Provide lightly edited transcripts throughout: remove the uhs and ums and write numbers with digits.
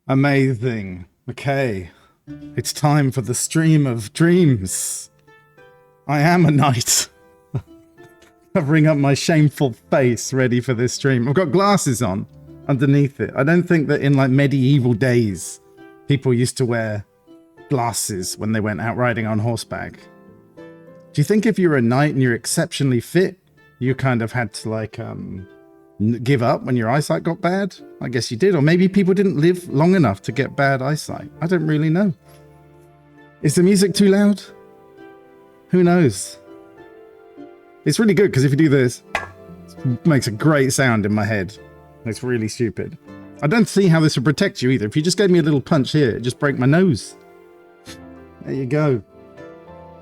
Amazing. Okay. It's time for the stream of dreams. I am a knight. Covering up my shameful face, ready for this stream. I've got glasses on underneath it. I don't think that in like medieval days, people used to wear glasses when they went out riding on horseback. Do you think if you're a knight and you're exceptionally fit, you kind of had to like give up when your eyesight got bad? I guess you did. Or maybe people didn't live long enough to get bad eyesight. I don't really know. Is the music too loud? Who knows? It's really good because if you do this, it makes a great sound in my head. It's really stupid. I don't see how this would protect you either. If you just gave me a little punch here, it'd just break my nose. There you go.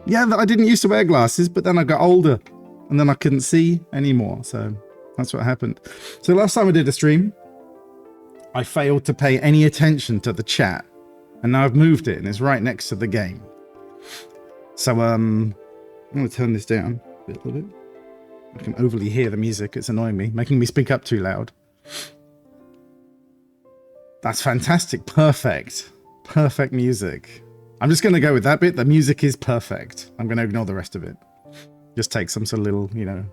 Yeah, I didn't used to wear glasses, but then I got older and then I couldn't see anymore. So that's what happened. So last time I did a stream, I failed to pay any attention to the chat. And now I've moved it and it's right next to the game. So I'm going to turn this down a little bit. I can overly hear the music. It's annoying me, making me speak up too loud. That's fantastic. Perfect. Perfect music. I'm just going to go with that bit. The music is perfect. I'm going to ignore the rest of it. Just take some sort of little, you know,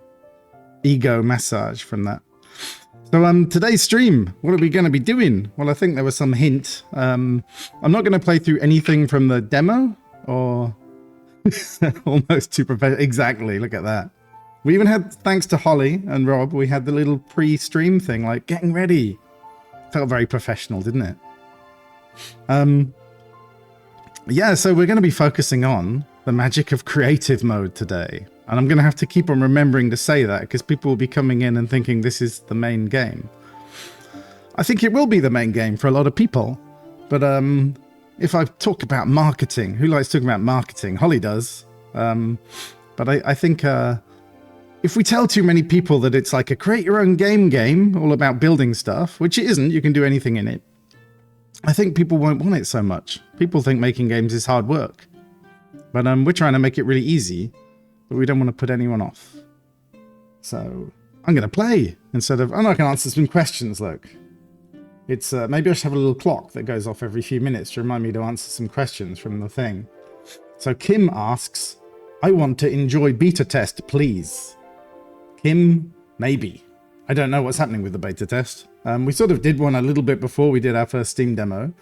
ego massage from that. So today's stream, what are we going to be doing? Well, I think there was some hint. I'm not going to play through anything from the demo or almost too professional. Exactly. Look at that. We even had, thanks to Holly and Rob, we had the little pre-stream thing, like getting ready. Felt very professional, didn't it? Yeah, so we're going to be focusing on the magic of creative mode today. And I'm going to have to keep on remembering to say that because people will be coming in and thinking this is the main game. I think it will be the main game for a lot of people. But if I talk about marketing, who likes talking about marketing? Holly does. But I think if we tell too many people that it's like a create your own game all about building stuff, which it isn't, you can do anything in it. I think people won't want it so much. People think making games is hard work. But we're trying to make it really easy, but we don't want to put anyone off. So I'm going to play instead of... I can answer some questions, look. It's maybe I should have a little clock that goes off every few minutes to remind me to answer some questions from the thing. So Kim asks, I want to enjoy beta test, please. Kim, maybe. I don't know what's happening with the beta test. We sort of did one a little bit before we did our first Steam demo,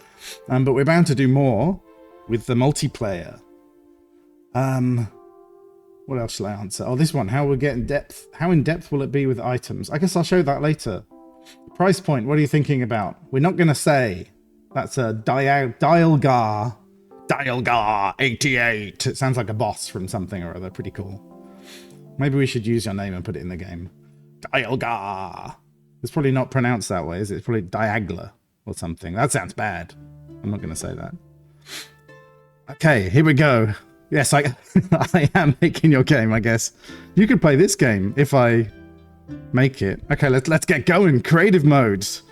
but we're bound to do more with the multiplayer. What else shall I answer? Oh, this one. How we'll get in depth. How in depth will it be with items? I guess I'll show that later. Price point. What are you thinking about? We're not going to say. That's a Dialgar 88. It sounds like a boss from something or other. Pretty cool. Maybe we should use your name and put it in the game. Dialgar. It's probably not pronounced that way, is it? It's probably Diagla or something. That sounds bad. I'm not going to say that. Okay, here we go. Yes, I am making your game, I guess. You could play this game if I make it. Okay, let's get going. Creative modes.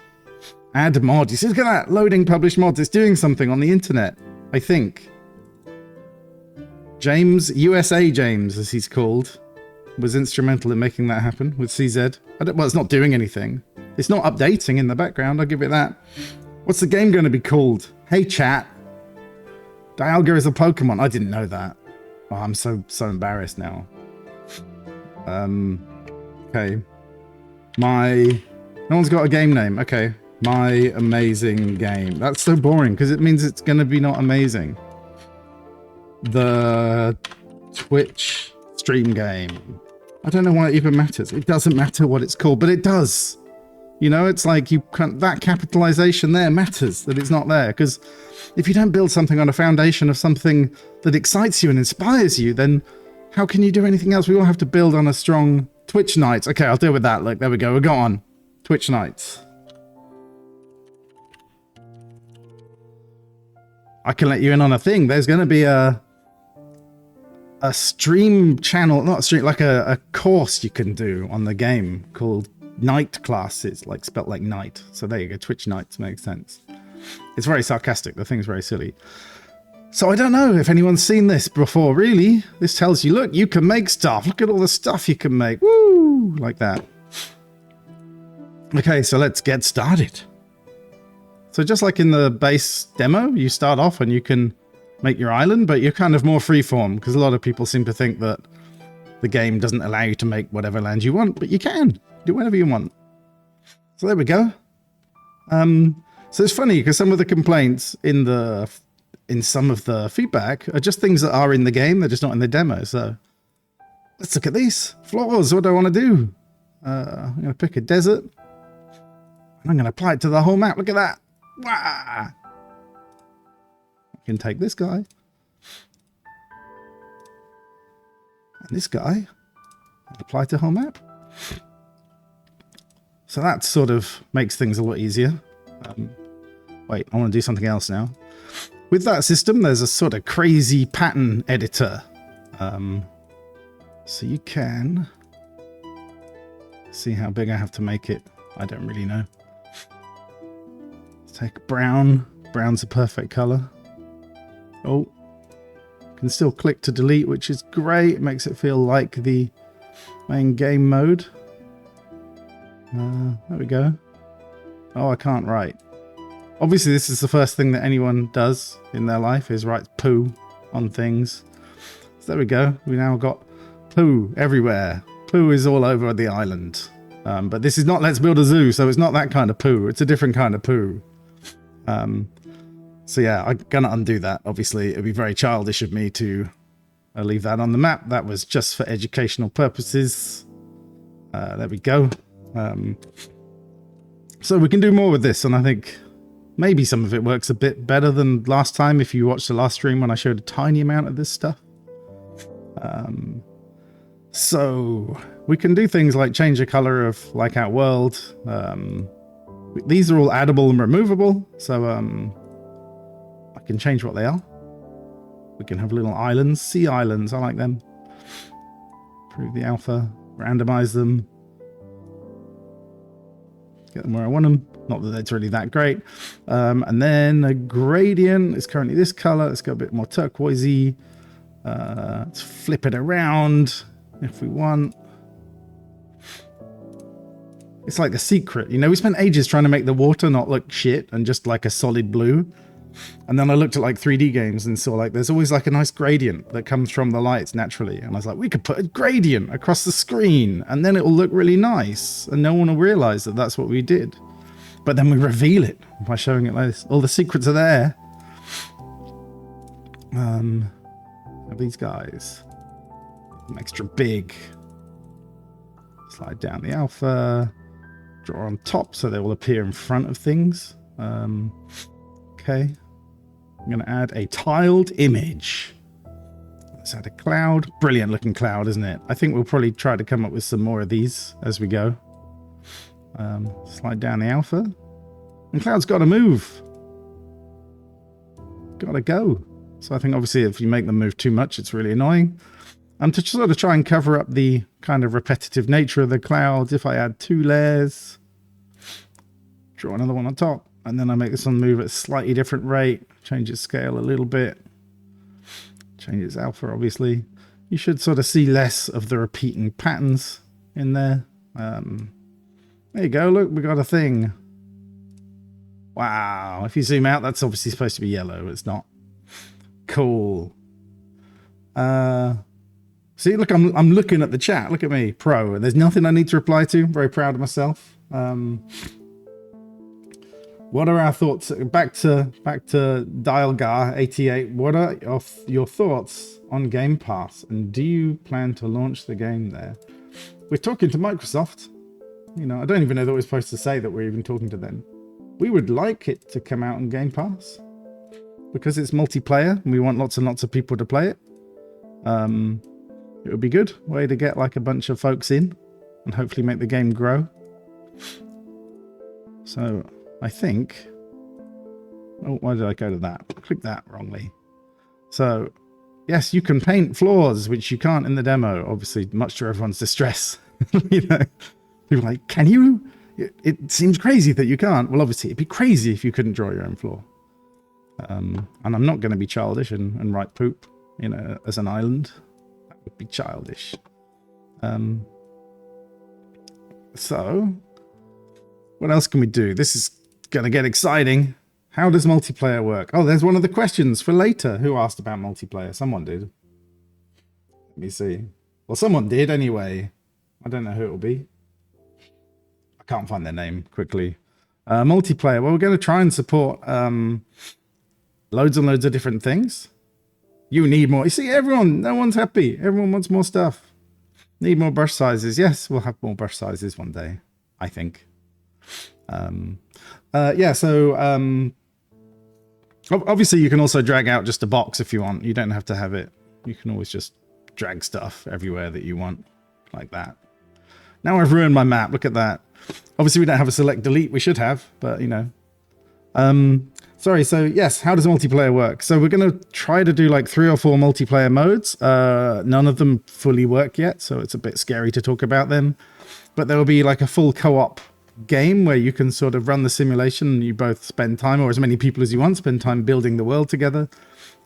Add mod. You see, look at that. Loading published mods. It's doing something on the internet, I think. James, USA James, as he's called, was instrumental in making that happen with CZ. Well, it's not doing anything. It's not updating in the background, I'll give it that. What's the game going to be called? Hey, chat. Dialga is a Pokemon. I didn't know that. Oh, I'm so embarrassed now. Okay. No one's got a game name. Okay. My amazing game. That's so boring because it means it's going to be not amazing. The Twitch stream game. I don't know why it even matters. It doesn't matter what it's called, but it does. You know, it's like you can't, that capitalization there matters, that it's not there. Because if you don't build something on a foundation of something that excites you and inspires you, then how can you do anything else? We all have to build on a strong Twitch night. Okay, I'll deal with that. Look, there we go. We've got on. Twitch nights. I can let you in on a thing. There's going to be a stream channel, not a stream, like a course you can do on the game called Night Classes, like spelt like night. So there you go, Twitch Nights makes sense. It's very sarcastic, the thing's very silly. So I don't know if anyone's seen this before, really. This tells you, look, you can make stuff. Look at all the stuff you can make. Woo! Like that. Okay, so let's get started. So just like in the base demo, you start off and you can make your island, but you're kind of more freeform, because a lot of people seem to think that the game doesn't allow you to make whatever land you want, but you can do whatever you want. So there we go. So it's funny because some of the complaints in some of the feedback are just things that are in the game, they're just not in the demo. So let's look at these flaws. What do I want to do? I'm going to pick a desert. And I'm going to apply it to the whole map. Look at that. Wah! I can take this guy. And this guy. And apply to the whole map. So that sort of makes things a lot easier. Wait, I want to do something else now. With that system, there's a sort of crazy pattern editor. So you can see how big I have to make it. I don't really know. Let's take brown. Brown's a perfect color. Oh, can still click to delete, which is great. It makes it feel like the main game mode. There we go. Oh, I can't write. Obviously, this is the first thing that anyone does in their life is write poo on things. So there we go. We now got poo everywhere. Poo is all over the island. But this is not Let's Build a Zoo, so it's not that kind of poo. It's a different kind of poo. So yeah, I'm gonna undo that. Obviously, it'd be very childish of me to leave that on the map. That was just for educational purposes. There we go. So we can do more with this, and I think maybe some of it works a bit better than last time if you watched the last stream when I showed a tiny amount of this stuff. So we can do things like change the color of like our world. These are all addable and removable, so I can change what they are. We can have little islands, sea islands, I like them. Improve the alpha, randomize them. Get them where I want them. Not that it's really that great. And then a gradient is currently this color. Let's go a bit more turquoisey. Let's flip it around if we want. It's like a secret. You know, we spent ages trying to make the water not look shit and just like a solid blue. And then I looked at like 3D games and saw like there's always like a nice gradient that comes from the lights naturally. And I was like, we could put a gradient across the screen and then it will look really nice. And no one will realize that that's what we did. But then we reveal it by showing it like this. All the secrets are there. Of these guys. An extra big. Slide down the alpha. Draw on top so they will appear in front of things. Okay. I'm going to add a tiled image. Let's add a cloud. Brilliant looking cloud, isn't it? I think we'll probably try to come up with some more of these as we go. Slide down the alpha. And cloud's got to move. Got to go. So I think obviously if you make them move too much, it's really annoying. To sort of try and cover up the kind of repetitive nature of the clouds, if I add 2 layers, draw another one on top, and then I make this one move at a slightly different rate, change its scale a little bit, change its alpha, obviously. You should sort of see less of the repeating patterns in there. There you go, look, we got a thing. Wow, if you zoom out, that's obviously supposed to be yellow, it's not. Cool. See, look, I'm looking at the chat. Look at me, pro. And there's nothing I need to reply to. I'm very proud of myself. What are our thoughts? Back to Dialgar88. What are your thoughts on Game Pass? And do you plan to launch the game there? We're talking to Microsoft. You know, I don't even know that we're supposed to say that we're even talking to them. We would like it to come out on Game Pass because it's multiplayer and we want lots and lots of people to play it. It would be good way to get like a bunch of folks in and hopefully make the game grow. So I think, oh, why did I go to that? Click that wrongly. So yes, you can paint floors, which you can't in the demo, obviously, much to everyone's distress. You know, people are like, can you? It seems crazy that you can't. Well, obviously it'd be crazy if you couldn't draw your own floor. And I'm not going to be childish and write poop, you know, as an island. Would be childish. So what else can we do? This is gonna get exciting. How does multiplayer work? Oh, there's one of the questions for later. Who asked about multiplayer? Someone did. Let me see. Well, someone did anyway. I don't know who it will be. I can't find their name quickly. Multiplayer. Well, we're going to try and support loads and loads of different things. You need more. You see, everyone, no one's happy. Everyone wants more stuff. Need more brush sizes. Yes, we'll have more brush sizes one day, I think. Yeah, so obviously you can also drag out just a box if you want. You don't have to have it. You can always just drag stuff everywhere that you want, like that. Now I've ruined my map. Look at that. Obviously we don't have a select delete. We should have, but you know. Sorry, so yes, how does multiplayer work? So we're going to try to do like 3 or 4 multiplayer modes. None of them fully work yet, so it's a bit scary to talk about them. But there will be like a full co-op game where you can sort of run the simulation and you both spend time, or as many people as you want, spend time building the world together.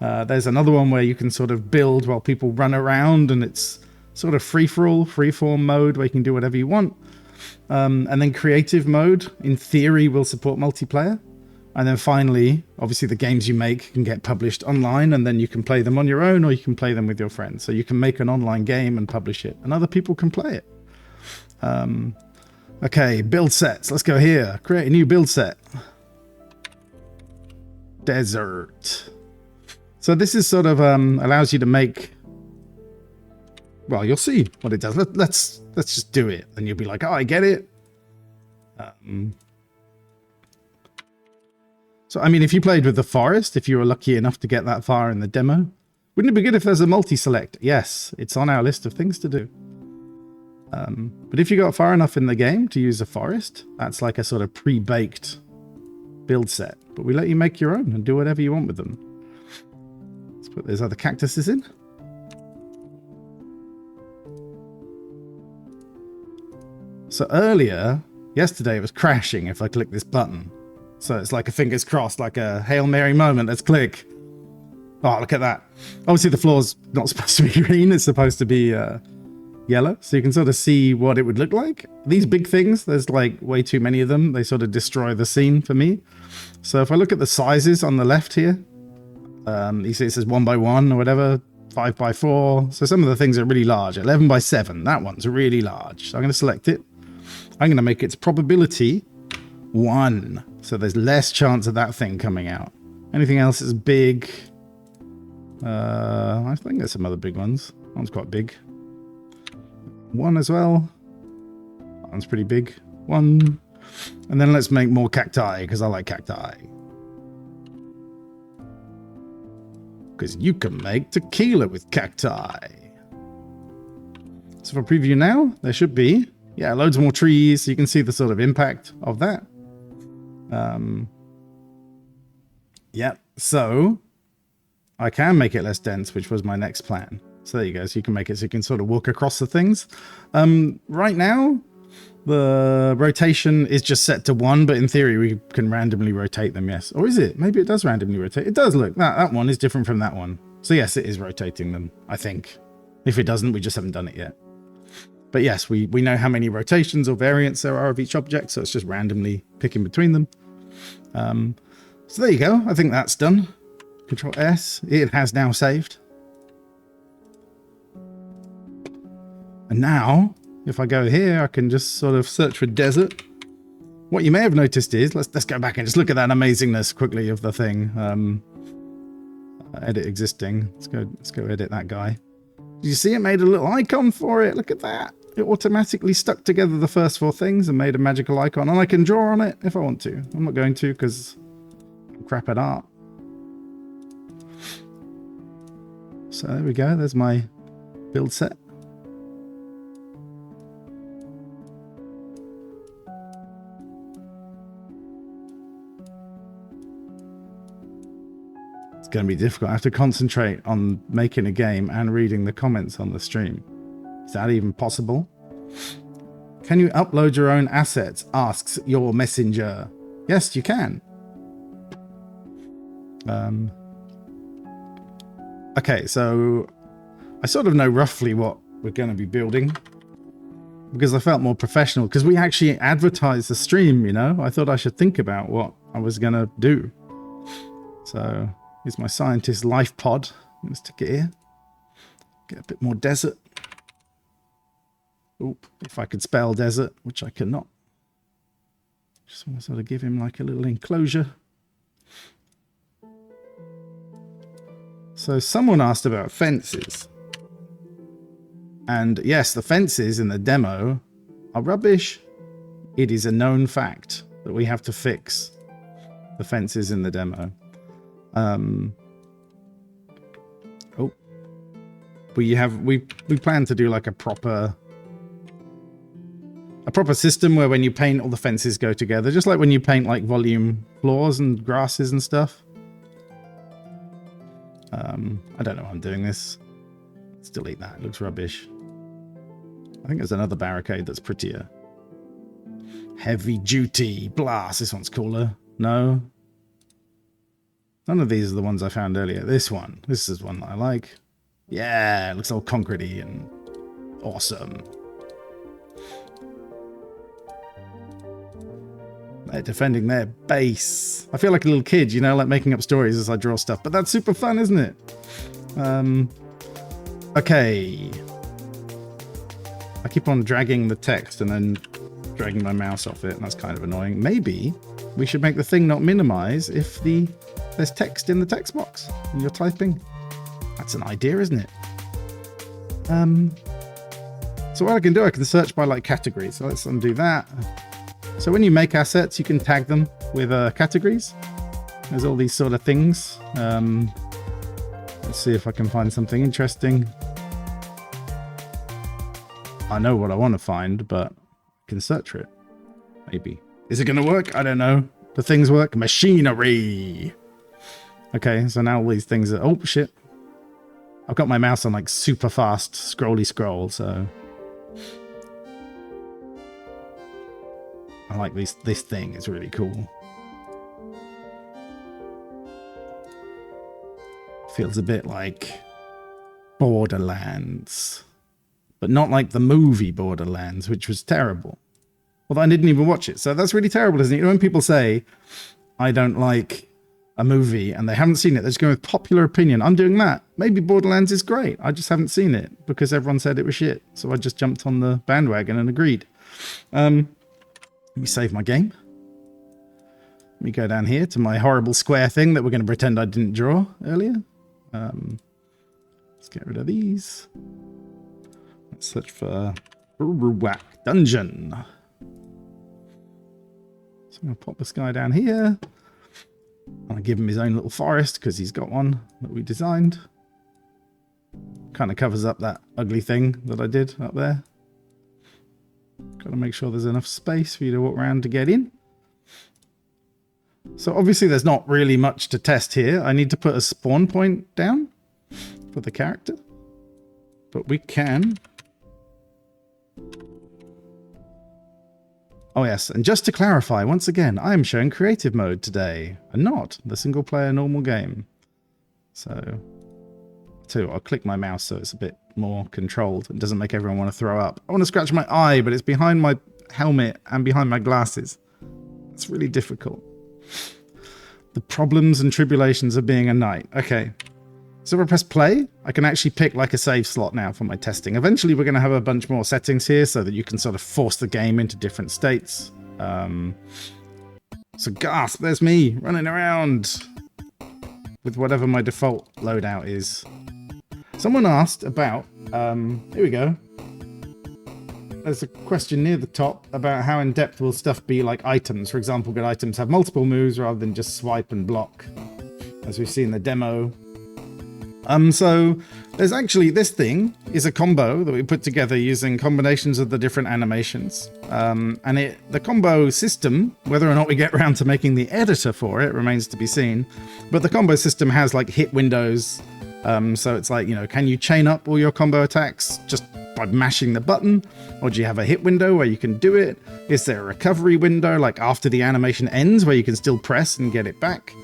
There's another one where you can sort of build while people run around, and it's sort of free-for-all, free-form mode where you can do whatever you want. And then creative mode, in theory, will support multiplayer. And then finally, obviously the games you make can get published online, and then you can play them on your own or you can play them with your friends. So you can make an online game and publish it, and other people can play it. Okay, build sets. Let's go here. Create a new build set. Desert. So this is sort of allows you to make... Well, you'll see what it does. Let's just do it. And you'll be like, oh, I get it. So, I mean, if you played with the forest, if you were lucky enough to get that far in the demo, wouldn't it be good if there's a multi-select? Yes, it's on our list of things to do. But if you got far enough in the game to use a forest, that's like a sort of pre-baked build set. But we let you make your own and do whatever you want with them. Let's put those other cactuses in. So earlier, yesterday, it was crashing if I click this button. So it's like a fingers crossed, like a Hail Mary moment. Let's click. Oh, look at that. Obviously, the floor's not supposed to be green. It's supposed to be yellow. So you can sort of see what it would look like. These big things, there's like way too many of them. They sort of destroy the scene for me. So if I look at the sizes on the left here, you see it says 1 by 1 or whatever, 5 by 4. So some of the things are really large. 11 by 7. That one's really large. So I'm going to select it. I'm going to make its probability 1. So there's less chance of that thing coming out. Anything else is big. I think there's some other big ones. That one's quite big. 1 as well. That one's pretty big. 1. And then let's make more cacti, because I like cacti. Because you can make tequila with cacti. So for preview now, there should be, yeah, loads more trees. So you can see the sort of impact of that. Yeah, so I can make it less dense, which was my next plan. So there you go. So you can make it so you can sort of walk across the things. Right now, the rotation is just set to 1, but in theory, we can randomly rotate them, yes. Or is it? Maybe it does randomly rotate. It does, look. That one is different from that one. So yes, it is rotating them, I think. If it doesn't, we just haven't done it yet. But yes, we know how many rotations or variants there are of each object, so it's just randomly picking between them. So there you go. I think that's done. Control S. It has now saved. And now, if I go here, I can just sort of search for desert. What you may have noticed is, let's go back and just look at that amazingness quickly of the thing. Edit existing. Let's go edit that guy. Did you see it made a little icon for it? Look at that. It automatically stuck together the first 4 things and made a magical icon. And I can draw on it if I want to. I'm not going to because I'm crap at art. So there we go. There's my build set. It's going to be difficult. I have to concentrate on making a game and reading the comments on the stream. Is that even possible? Can you upload your own assets? Asks your messenger. Yes, you can. Okay, so I sort of know roughly what we're going to be building because I felt more professional because we actually advertised the stream, you know. I thought I should think about what I was going to do. So here's my scientist life pod. I'm going to stick it here. Get a bit more desert. Oop, if I could spell desert, which I cannot. Just want to sort of give him like a little enclosure. So someone asked about fences. And yes, the fences in the demo are rubbish. It is a known fact that we have to fix the fences in the demo. We plan to do like a proper system where when you paint, all the fences go together, just like when you paint like volume floors and grasses and stuff. I don't know why I'm doing this. Let's delete that. It looks rubbish. I think there's another barricade that's prettier. Heavy duty blast. This one's cooler. No. None of these are the ones I found earlier. This one. This is one that I like. Yeah, it looks all concretey and awesome. They're defending their base. I feel like a little kid, you know, like making up stories as I draw stuff. But that's super fun, isn't it? Okay. I keep on dragging the text and then dragging my mouse off it, and that's kind of annoying. Maybe we should make the thing not minimize if there's text in the text box and you're typing. That's an idea, isn't it? So what I can do, I can search by like categories. So let's undo that. So when you make assets, you can tag them with categories. There's all these sort of things. Let's see if I can find something interesting. I know what I want to find, but I can search for it. Maybe. Is it going to work? I don't know. Do things work? Machinery. Okay, so now all these things are... Oh, shit. I've got my mouse on like super fast scrolly scroll, so... I like this thing. It's really cool. Feels a bit like Borderlands. But not like the movie Borderlands, which was terrible. Although I didn't even watch it. So that's really terrible, isn't it? You know, when people say, I don't like a movie and they haven't seen it, they're just going with popular opinion. I'm doing that. Maybe Borderlands is great. I just haven't seen it because everyone said it was shit. So I just jumped on the bandwagon and agreed. Let me save my game. Let me go down here to my horrible square thing that we're going to pretend I didn't draw earlier. Let's get rid of these. Let's search for Uruwak Dungeon. So I'm going to pop this guy down here. I'm going to give him his own little forest because he's got one that we designed. Kind of covers up that ugly thing that I did up there. Got to make sure there's enough space for you to walk around to get in. So obviously there's not really much to test here. I need to put a spawn point down for the character. But we can. Oh yes, and just to clarify, once again, I am showing creative mode today, and not the single player normal game. So, too, I'll click my mouse so it's a bit more controlled and doesn't make everyone want to throw up. I want to scratch my eye, but it's behind my helmet and behind my glasses. It's really difficult. The problems and tribulations of being a knight. Okay. So if I press play, I can actually pick like a save slot now for my testing. Eventually we're going to have a bunch more settings here so that you can sort of force the game into different states. So gasp, there's me running around with whatever my default loadout is. Someone asked about, here we go. There's a question near the top about how in depth will stuff be like items. For example, good items have multiple moves rather than just swipe and block, as we see in the demo. So there's actually, this thing is a combo that we put together using combinations of the different animations. And the combo system, whether or not we get around to making the editor for it, remains to be seen. But the combo system has like hit windows. So it's like, you know, can you chain up all your combo attacks just by mashing the button? Or do you have a hit window where you can do it? Is there a recovery window, like after the animation ends, where you can still press and get it back?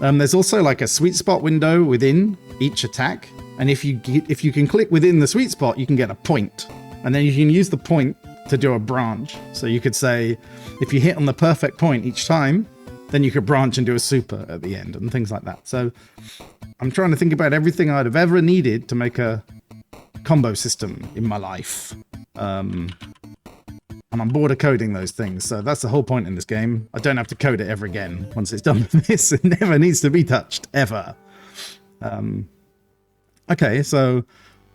There's also like a sweet spot window within each attack, and if you can click within the sweet spot, you can get a point, and then you can use the point to do a branch. So you could say, if you hit on the perfect point each time, then you could branch and do a super at the end and things like that. So I'm trying to think about everything I'd have ever needed to make a combo system in my life. And I'm bored of coding those things. So that's the whole point in this game. I don't have to code it ever again. Once it's done with this, it never needs to be touched, ever. Okay, so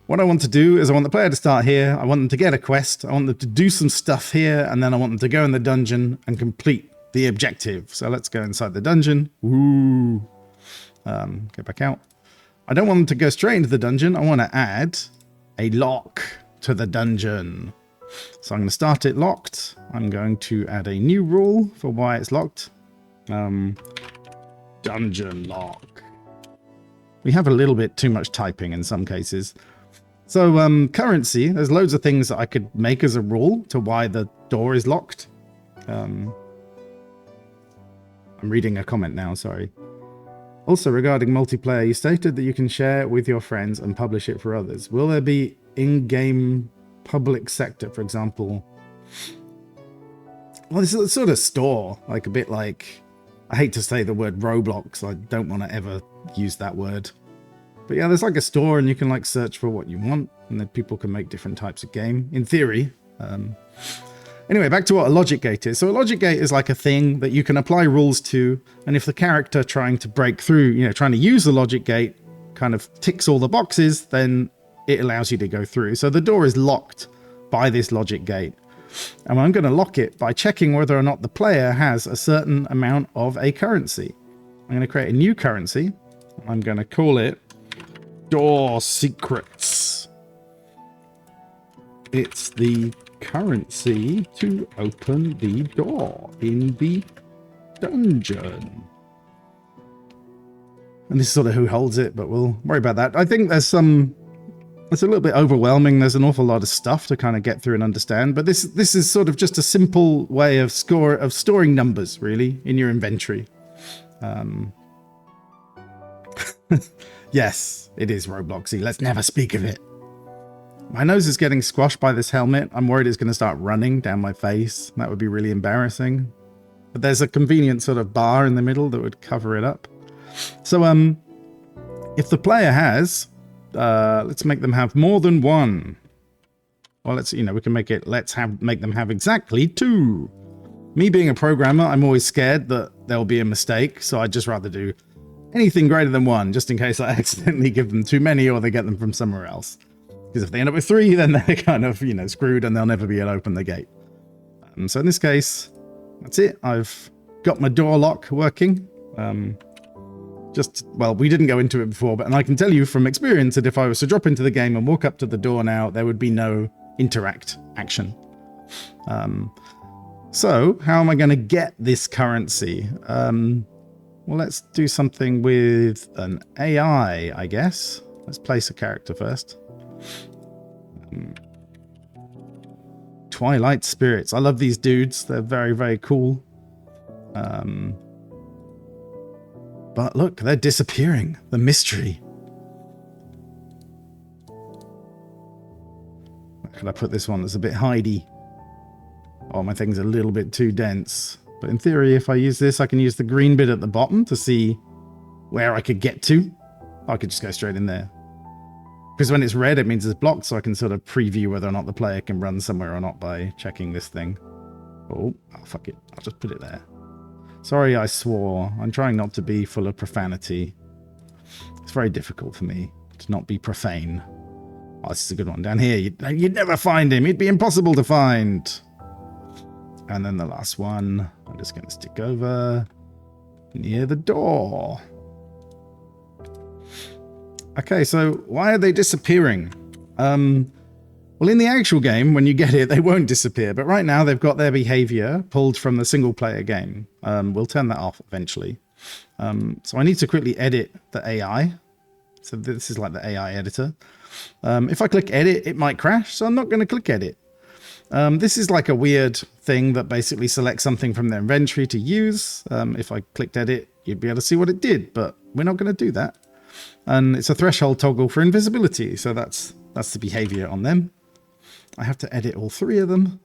what I want to do is I want the player to start here. I want them to get a quest. I want them to do some stuff here. And then I want them to go in the dungeon and complete the objective. So let's go inside the dungeon. Woo. Go back out. I don't want them to go straight into the dungeon. I want to add a lock to the dungeon. So I'm going to start it locked. I'm going to add a new rule for why it's locked. Dungeon lock. We have a little bit too much typing in some cases. So currency, there's loads of things that I could make as a rule to why the door is locked. I'm reading a comment now, sorry. Also, regarding multiplayer, you stated that you can share it with your friends and publish it for others. Will there be in-game public sector, for example? Well, this is a sort of store, like a bit like... I hate to say the word Roblox. I don't want to ever use that word. But yeah, there's like a store and you can like search for what you want. And then people can make different types of game, in theory. Anyway, back to what a logic gate is. So a logic gate is like a thing that you can apply rules to. And if the character trying to break through, you know, trying to use the logic gate kind of ticks all the boxes, then it allows you to go through. So the door is locked by this logic gate. And I'm going to lock it by checking whether or not the player has a certain amount of a currency. I'm going to create a new currency. I'm going to call it Door Secrets. It's the currency to open the door in the dungeon. And this is sort of who holds it, but we'll worry about that. I think there's some... It's a little bit overwhelming. There's an awful lot of stuff to kind of get through and understand. But this is sort of just a simple way of storing numbers, really, in your inventory. Yes, it is Robloxy. Let's never speak of it. My nose is getting squashed by this helmet. I'm worried it's going to start running down my face. That would be really embarrassing. But there's a convenient sort of bar in the middle that would cover it up. So, if the player has... let's make them have more than one. Well, let's, you know, we can make it, make them have exactly 2. Me being a programmer, I'm always scared that there'll be a mistake. So I'd just rather do anything greater than 1, just in case I accidentally give them too many or they get them from somewhere else. Because if they end up with 3, then they're kind of, you know, screwed and they'll never be able to open the gate. So in this case, that's it. I've got my door lock working. Well, we didn't go into it before, and I can tell you from experience that if I was to drop into the game and walk up to the door now, there would be no interact action. So, how am I going to get this currency? Well, let's do something with an AI, I guess. Let's place a character first. Twilight Spirits. I love these dudes. They're very, very cool. But look, they're disappearing. The mystery. Where could I put this one that's a bit hidey? Oh, my thing's a little bit too dense. But in theory, if I use this, I can use the green bit at the bottom to see where I could get to. I could just go straight in there. Because when it's red, it means it's blocked, so I can sort of preview whether or not the player can run somewhere or not by checking this thing. Oh, fuck it. I'll just put it there. Sorry I swore. I'm trying not to be full of profanity. It's very difficult for me to not be profane. Oh, this is a good one. Down here, you'd never find him. He'd be impossible to find. And then the last one, I'm just going to stick over near the door. Okay, so why are they disappearing? Well, in the actual game, when you get it, they won't disappear. But right now, they've got their behavior pulled from the single-player game. We'll turn that off eventually. So I need to quickly edit the AI. So this is like the AI editor. If I click edit, it might crash. So I'm not going to click edit. This is like a weird thing that basically selects something from their inventory to use. If I clicked edit, you'd be able to see what it did. But we're not going to do that. And it's a threshold toggle for invisibility. So that's the behavior on them. I have to edit all 3 of them.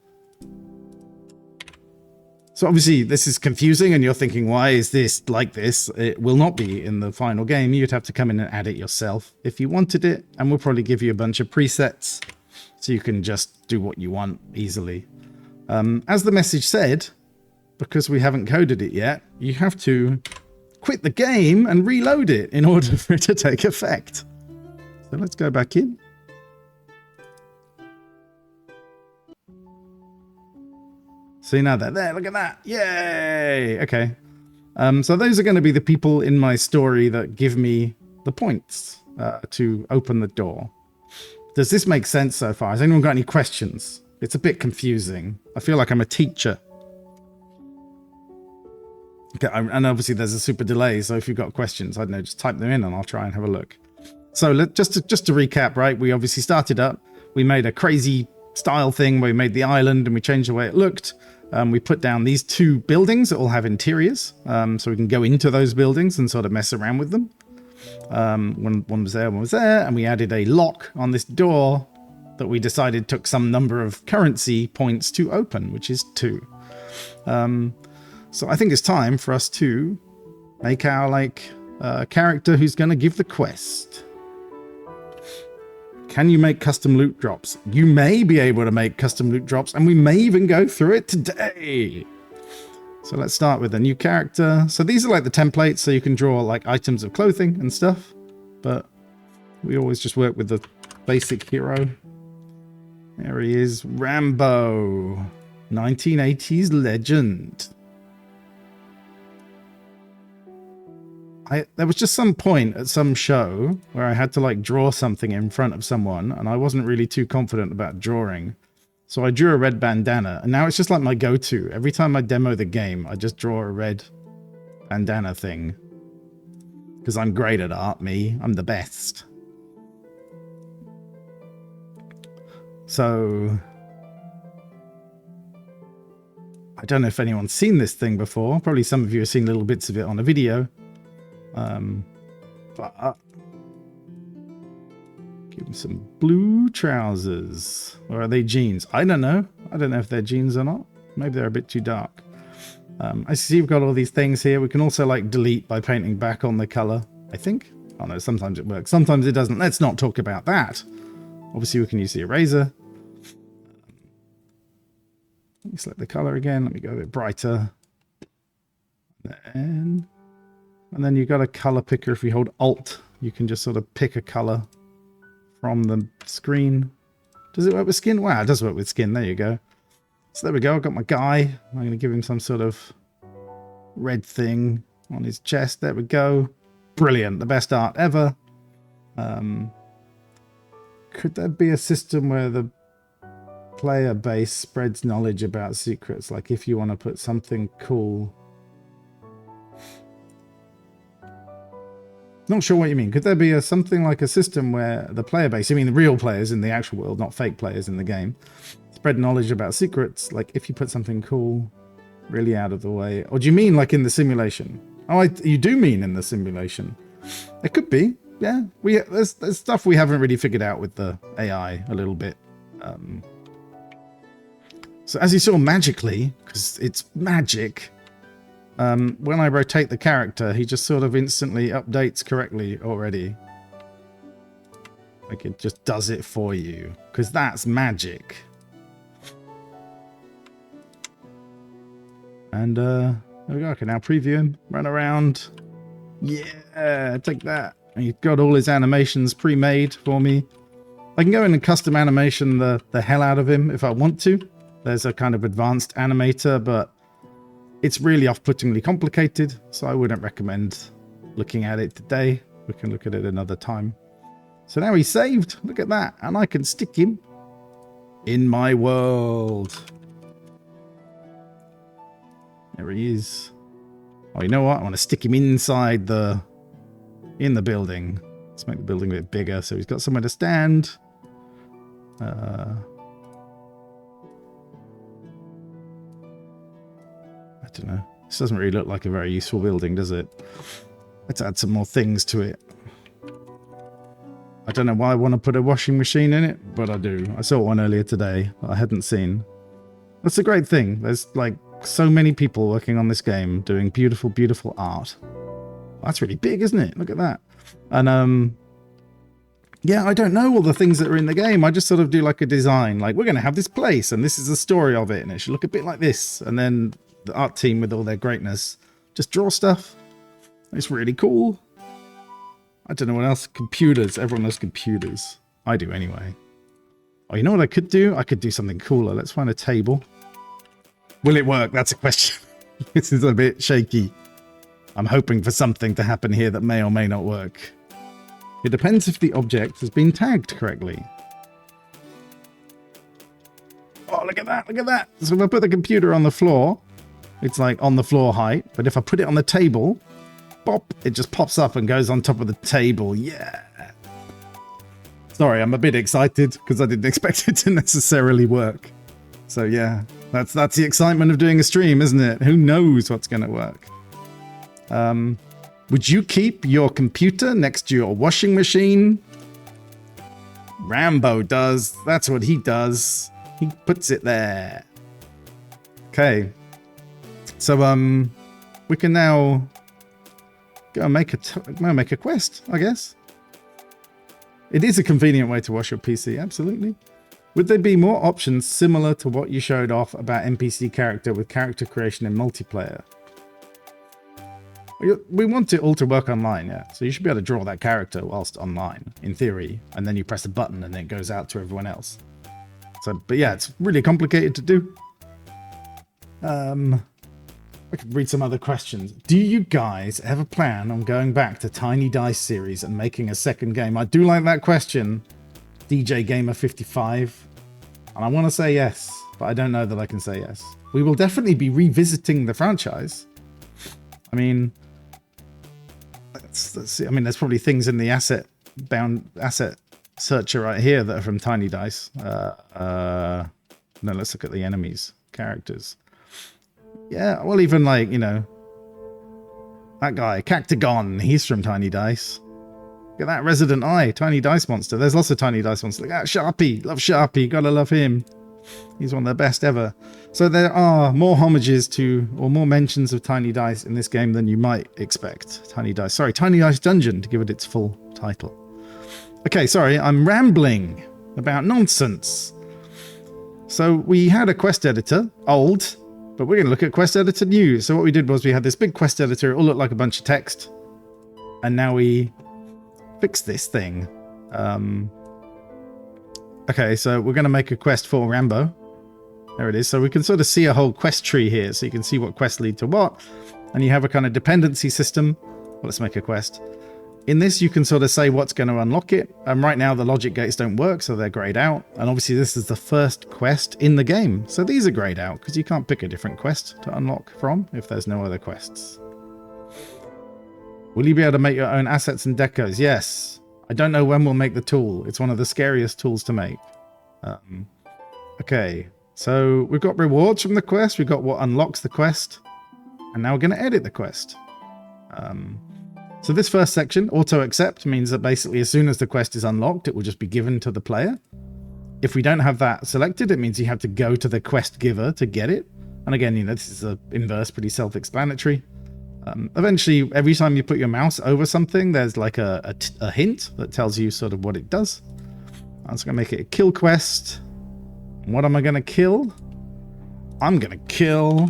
So obviously this is confusing and you're thinking, why is this like this? It will not be in the final game. You'd have to come in and add it yourself if you wanted it. And we'll probably give you a bunch of presets so you can just do what you want easily. As the message said, because we haven't coded it yet, you have to quit the game and reload it in order for it to take effect. So let's go back in. See, now they're there. Look at that. Yay. Okay. So those are going to be the people in my story that give me the points to open the door. Does this make sense so far? Has anyone got any questions? It's a bit confusing. I feel like I'm a teacher. Okay, and obviously there's a super delay, so if you've got questions, I don't know, just type them in and I'll try and have a look. So just to recap, right? We obviously started up. We made a crazy style thing where we made the island and we changed the way it looked. We put down these 2 buildings that all have interiors, so we can go into those buildings and sort of mess around with them. One was there, and we added a lock on this door that we decided took some number of currency points to open, which is 2. So I think it's time for us to make our character who's going to give the quest. Can you make custom loot drops? You may be able to make custom loot drops, and we may even go through it today. So let's start with a new character. So these are like the templates, so you can draw like items of clothing and stuff. But we always just work with the basic hero. There he is, Rambo, 1980s legend. There was just some point at some show where I had to like draw something in front of someone and I wasn't really too confident about drawing. So I drew a red bandana and now it's just like my go-to. Every time I demo the game, I just draw a red bandana thing. Because I'm great at art, me. I'm the best. So I don't know if anyone's seen this thing before. Probably some of you have seen little bits of it on a video. But give him some blue trousers. Or are they jeans? I don't know. I don't know if they're jeans or not. Maybe they're a bit too dark. I see we've got all these things here. We can also like delete by painting back on the color, I think. Oh no, sometimes it works. Sometimes it doesn't. Let's not talk about that. Obviously we can use the eraser. Let me select the color again. Let me go a bit brighter. And then you've got a color picker. If you hold Alt, you can just sort of pick a color from the screen. Does it work with skin? Wow, it does work with skin. There you go. So there we go. I've got my guy. I'm going to give him some sort of red thing on his chest. There we go. Brilliant. The best art ever. Could there be a system where the player base spreads knowledge about secrets? Like if you want to put something cool. Not sure what you mean. Could there be something like a system where the player base, you mean the real players in the actual world, not fake players in the game, spread knowledge about secrets? Like if you put something cool really out of the way. Or do you mean like in the simulation? Oh, you do mean in the simulation. It could be. Yeah. There's stuff we haven't really figured out with the AI a little bit. So as you saw magically, because it's magic, when I rotate the character, he just sort of instantly updates correctly already. Like it just does it for you, because that's magic. And there we go. I can now preview him, run around. Yeah, take that. And he's got all his animations pre-made for me. I can go in and custom animation the hell out of him if I want to. There's a kind of advanced animator, but it's really off-puttingly complicated, so I wouldn't recommend looking at it today. We can look at it another time. So now he's saved. Look at that. And I can stick him in my world. There he is. Oh, you know what? I want to stick him inside in the building. Let's make the building a bit bigger so he's got somewhere to stand. I don't know. This doesn't really look like a very useful building, does it? Let's add some more things to it. I don't know why I want to put a washing machine in it, but I do. I saw one earlier today that I hadn't seen. That's a great thing. There's like so many people working on this game doing beautiful, beautiful art. That's really big, isn't it? Look at that. And yeah, I don't know all the things that are in the game. I just sort of do like a design. Like, we're going to have this place, and this is the story of it, and it should look a bit like this. And then the art team, with all their greatness, just draw stuff. It's really cool. I don't know what else. Computers. Everyone loves computers. I do anyway. Oh, you know what I could do? I could do something cooler. Let's find a table. Will it work? That's a question. This is a bit shaky. I'm hoping for something to happen here that may or may not work. It depends if the object has been tagged correctly. Oh, look at that, look at that. So if I put the computer on the floor, it's like on the floor height. But if I put it on the table, pop, it just pops up and goes on top of the table. Yeah. Sorry, I'm a bit excited because I didn't expect it to necessarily work. So yeah, that's the excitement of doing a stream, isn't it? Who knows what's going to work? Would you keep your computer next to your washing machine? Rambo does. That's what he does. He puts it there. Okay. So, we can now go and make a quest, I guess. It is a convenient way to wash your PC, absolutely. Would there be more options similar to what you showed off about NPC character with character creation in multiplayer? We want it all to work online, yeah. So you should be able to draw that character whilst online, in theory, and then you press a button and it goes out to everyone else. So, but yeah, it's really complicated to do. I could read some other questions. Do you guys ever plan on going back to Tiny Dice series and making a second game? I do like that question, DJ Gamer 55, and I want to say yes, but I don't know that I can say yes. We will definitely be revisiting the franchise. I mean, let's see. I mean, there's probably things in the asset searcher right here that are from Tiny Dice. No, let's look at the enemies, characters. Yeah, well, even like, you know, that guy, Cactagon, he's from Tiny Dice. Look at that Resident Eye, Tiny Dice Monster. There's lots of Tiny Dice Monsters. Look at that Sharpie, love Sharpie, gotta love him. He's one of the best ever. So there are more homages to, or more mentions of Tiny Dice in this game than you might expect. Tiny Dice Dungeon, to give it its full title. Okay, sorry, I'm rambling about nonsense. So we had a quest editor, old, but we're going to look at quest editor new. So what we did was we had this big quest editor, it all looked like a bunch of text. And now we fixed this thing. Okay, so we're going to make a quest for Rambo. There it is. So we can sort of see a whole quest tree here. So you can see what quests lead to what. And you have a kind of dependency system. Well, let's make a quest. In this, you can sort of say what's going to unlock it. And right now, the logic gates don't work, so they're grayed out. And obviously, this is the first quest in the game. So these are grayed out, because you can't pick a different quest to unlock from if there's no other quests. Will you be able to make your own assets and decos? Yes. I don't know when we'll make the tool. It's one of the scariest tools to make. Okay, so we've got rewards from the quest. We've got what unlocks the quest. And now we're going to edit the quest. So this first section, auto accept, means that basically as soon as the quest is unlocked, it will just be given to the player. If we don't have that selected, it means you have to go to the quest giver to get it. And again, you know, this is a inverse, pretty self-explanatory. Eventually, every time you put your mouse over something, there's like a hint that tells you sort of what it does. I'm just going to make it a kill quest. And what am I going to kill? I'm going to kill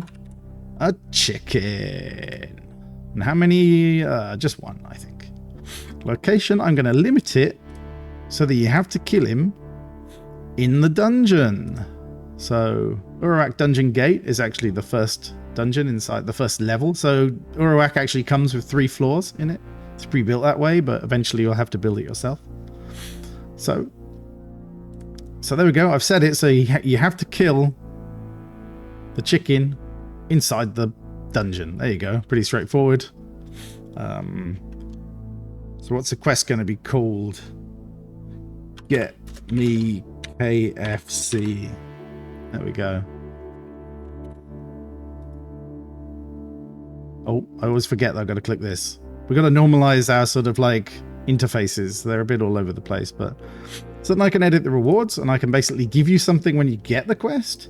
a chicken. And how many? Just one, I think. Location, I'm going to limit it so that you have to kill him in the dungeon. So, Uruak Dungeon Gate is actually the first dungeon inside the first level. So, Uruak actually comes with 3 floors in it. It's pre-built that way, but eventually you'll have to build it yourself. So there we go. I've said it. So you have to kill the chicken inside the dungeon. There you go. Pretty straightforward. So what's the quest going to be called? Get me KFC. There we go. Oh, I always forget that I've got to click this. We've got to normalize our sort of like interfaces. They're a bit all over the place, but so then I can edit the rewards and I can basically give you something when you get the quest.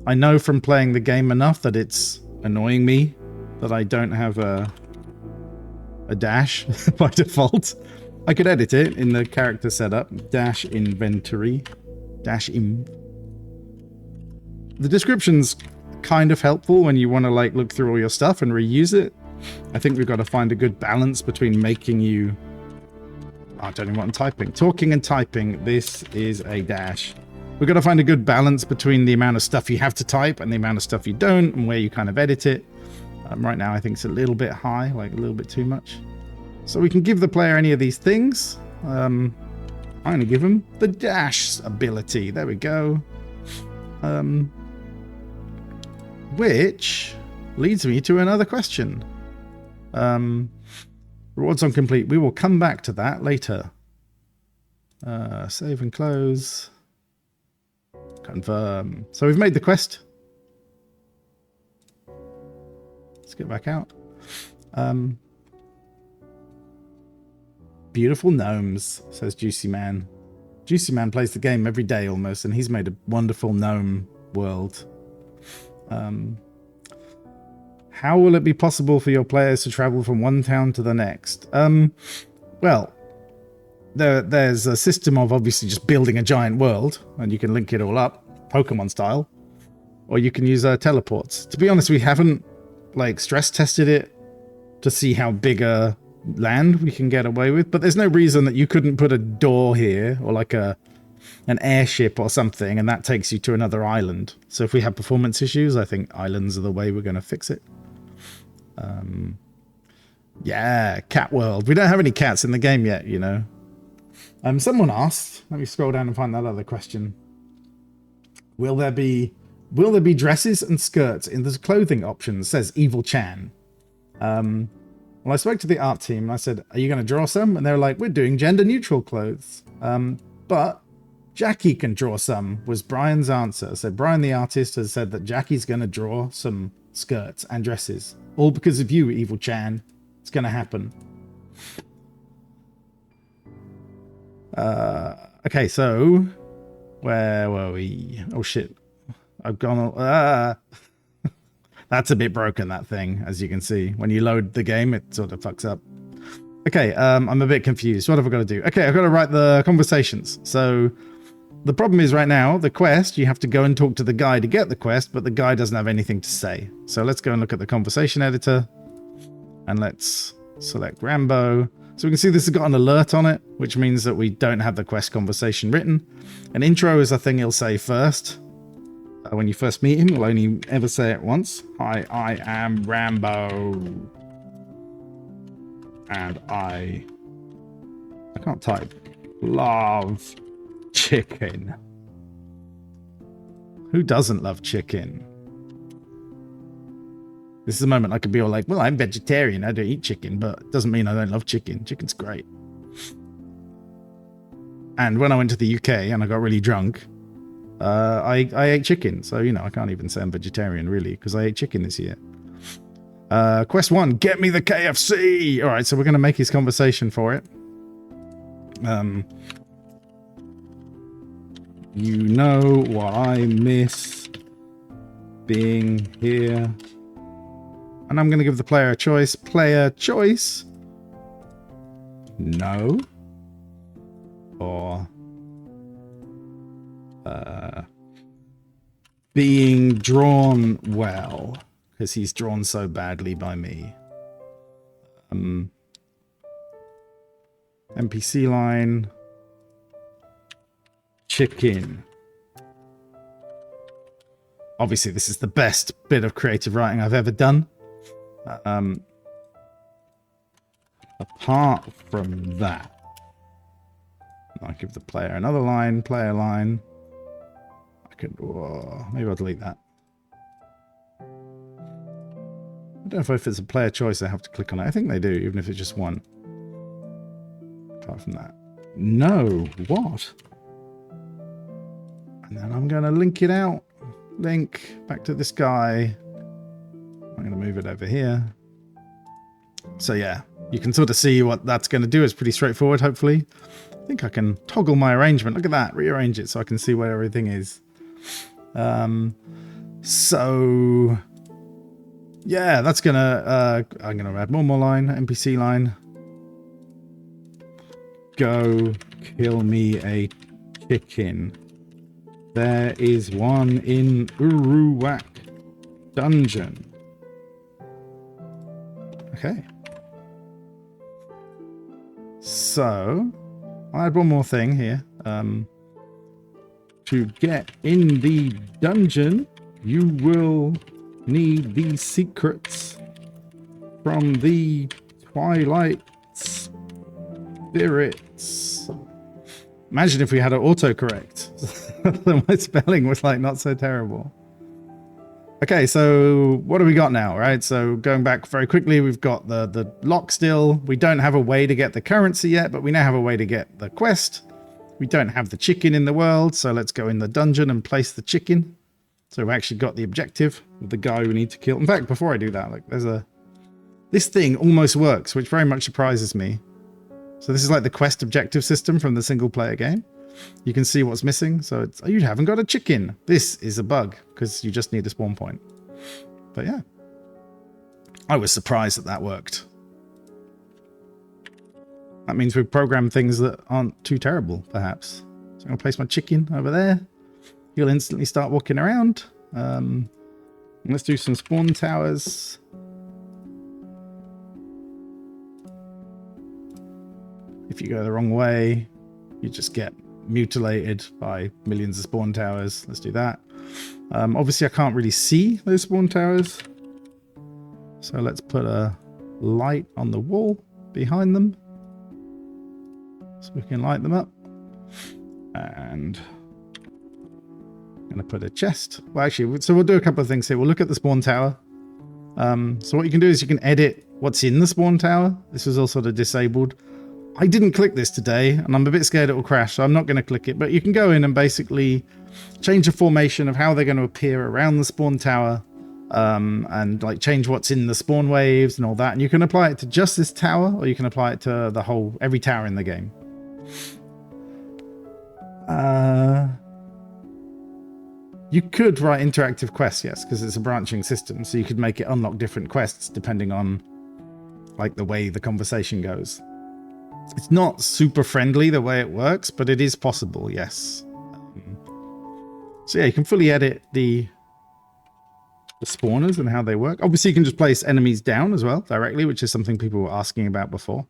I know from playing the game enough that it's annoying me that I don't have a dash by default. I could edit it in the character setup, dash inventory, dash im. The description's kind of helpful when you want to like look through all your stuff and reuse it. I think we've got to find a good balance between making you... I don't even know what I'm typing. Talking and typing, this is a dash. We've got to find a good balance between the amount of stuff you have to type and the amount of stuff you don't, and where you kind of edit it. Right now I think it's a little bit high, like a little bit too much. So we can give the player any of these things. I'm going to give him the dash ability. There we go. Which leads me to another question. Rewards on complete. We will come back to that later. Save and close. Confirm. So we've made the quest. Let's get back out. Beautiful gnomes, says Juicy Man. Juicy Man plays the game every day almost, and he's made a wonderful gnome world. How will it be possible for your players to travel from one town to the next? Well, there's a system of obviously just building a giant world, and you can link it all up, Pokemon style, or you can use teleports. To be honest, we haven't like stress tested it to see how big a land we can get away with, but there's no reason that you couldn't put a door here or like an airship or something, and that takes you to another island. So if we have performance issues, I think islands are the way we're going to fix it. Yeah, cat world. We don't have any cats in the game yet, you know. Someone asked, let me scroll down and find that other question. Will there be dresses and skirts in the clothing options, says Evil Chan. Well, I spoke to the art team and I said, are you going to draw some? And they were like, we're doing gender neutral clothes. But Jackie can draw some, was Brian's answer. So Brian the artist has said that Jackie's going to draw some skirts and dresses. All because of you, Evil Chan. It's going to happen. Okay, so where were we? Oh shit. I've gone... That's a bit broken, that thing, as you can see. When you load the game, it sort of fucks up. Okay, I'm a bit confused. What have I got to do? Okay, I've got to write the conversations. So the problem is right now, the quest, you have to go and talk to the guy to get the quest, but the guy doesn't have anything to say. So let's go and look at the conversation editor. And let's select Rambo. So we can see this has got an alert on it, which means that we don't have the quest conversation written. An intro is a thing he'll say first. When you first meet him, he'll only ever say it once. Hi, I am Rambo. And I can't type. Love chicken. Who doesn't love chicken? This is a moment I could be all like, well, I'm vegetarian. I don't eat chicken, but it doesn't mean I don't love chicken. Chicken's great. And when I went to the UK and I got really drunk, I ate chicken. So, you know, I can't even say I'm vegetarian, really, because I ate chicken this year. Quest 1, get me the KFC! All right, so we're going to make his conversation for it. You know what I miss being here. And I'm going to give the player a choice. Player choice. No. Or being drawn well, because he's drawn so badly by me. NPC line. Chicken. Obviously, this is the best bit of creative writing I've ever done. Apart from that, I give the player another line, player line. I could, maybe I'll delete that. I don't know if it's a player choice, I have to click on it. I think they do, even if it's just one. Apart from that. No, what? And then I'm going to link it out. Link back to this guy. I'm going to move it over here. So yeah, you can sort of see what that's going to do. It's pretty straightforward, hopefully. I think I can toggle my arrangement. Look at that. Rearrange it so I can see where everything is. So yeah, that's gonna I'm gonna add more line, NPC line. Go kill me a chicken. There is one in Uruwak dungeon. Okay. So I'll add one more thing here. To get in the dungeon, you will need these secrets from the Twilight Spirits. Imagine if we had an autocorrect. My spelling was like not so terrible. Okay, so what do we got now, right? So going back very quickly, we've got the lock still. We don't have a way to get the currency yet, but we now have a way to get the quest. We don't have the chicken in the world, so let's go in the dungeon and place the chicken. So we've actually got the objective of the guy we need to kill. In fact, before I do that, like this thing almost works, which very much surprises me. So this is like the quest objective system from the single player game. You can see what's missing. So it's, oh, you haven't got a chicken. This is a bug because you just need a spawn point. But yeah, I was surprised that that worked. That means we've programmed things that aren't too terrible, perhaps. So I'm going to place my chicken over there. He'll instantly start walking around. Let's do some spawn towers. If you go the wrong way, you just get mutilated by millions of spawn towers. Let's do that. Obviously, I can't really see those spawn towers. So let's put a light on the wall behind them. So we can light them up. And I'm going to put a chest. Well, actually, so we'll do a couple of things here. We'll look at the spawn tower. So what you can do is you can edit what's in the spawn tower. This is all sort of disabled. I didn't click this today, and I'm a bit scared it will crash, so I'm not going to click it. But you can go in and basically change the formation of how they're going to appear around the spawn tower, and like change what's in the spawn waves and all that. And you can apply it to just this tower, or you can apply it to the whole, every tower in the game. You could write interactive quests, yes, because it's a branching system, so you could make it unlock different quests depending on like the way the conversation goes. It's not super friendly the way it works, but it is possible, yes. So yeah, you can fully edit the spawners and how they work. Obviously, you can just place enemies down as well directly, which is something people were asking about before.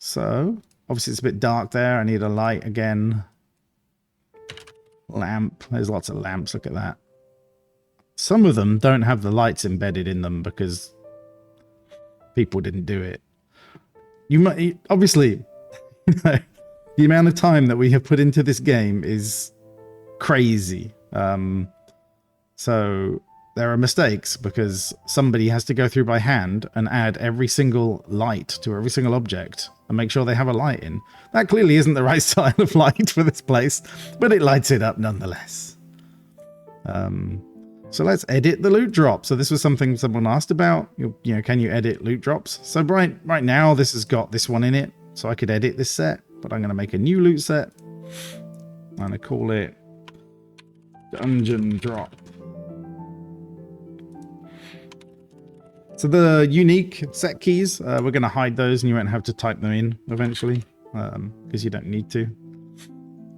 So obviously it's a bit dark there. I need a light again. Lamp. There's lots of lamps. Look at that. Some of them don't have the lights embedded in them because people didn't do it. You might obviously, the amount of time that we have put into this game is crazy. So there are mistakes because somebody has to go through by hand and add every single light to every single object and make sure they have a light in. That clearly isn't the right style of light for this place, but it lights it up nonetheless. So let's edit the loot drop. So this was something someone asked about. You know, can you edit loot drops? So right now this has got this one in it, so I could edit this set, but I'm going to make a new loot set. I'm going to call it Dungeon Drop. So the unique set keys, we're going to hide those and you won't have to type them in eventually, because you don't need to.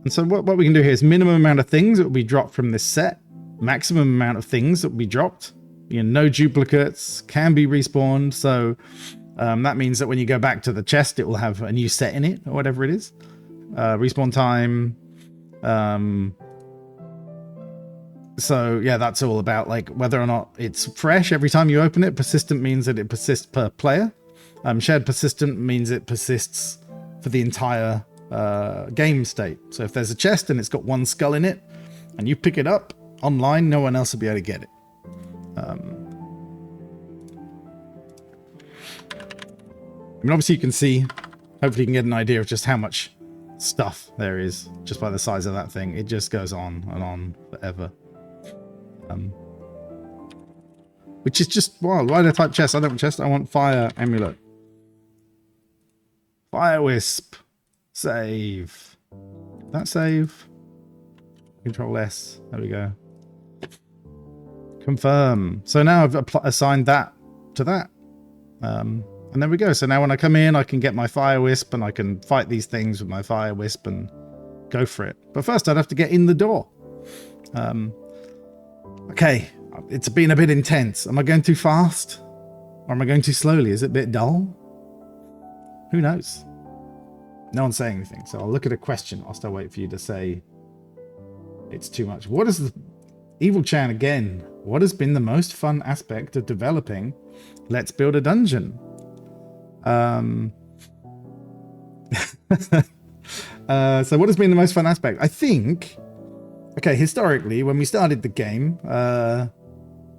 And so what we can do here is minimum amount of things that will be dropped from this set, maximum amount of things that will be dropped. You know, no duplicates, can be respawned. So that means that when you go back to the chest, it will have a new set in it or whatever it is. Respawn time. So yeah, that's all about like whether or not it's fresh every time you open it. Persistent means that it persists per player. Shared persistent means it persists for the entire game state. So if there's a chest and it's got one skull in it and you pick it up online, no one else will be able to get it. I mean, obviously you can see, hopefully you can get an idea of just how much stuff there is just by the size of that thing. It just goes on and on forever. Which is just wild. Why did I type chest? I don't want chest. I want fire amulet. Fire wisp. Save. That save. Control S. There we go. Confirm. So now I've assigned that to that. And there we go. So now when I come in, I can get my fire wisp and I can fight these things with my fire wisp and go for it. But first I'd have to get in the door. Okay. It's been a bit intense. Am I going too fast? Or am I going too slowly? Is it a bit dull? Who knows? No one's saying anything. So I'll look at a question whilst I wait for you to say it's too much. What is the... Evil Chan again. What has been the most fun aspect of developing Let's Build a Dungeon? So what has been the most fun aspect? I think, okay, historically, when we started the game,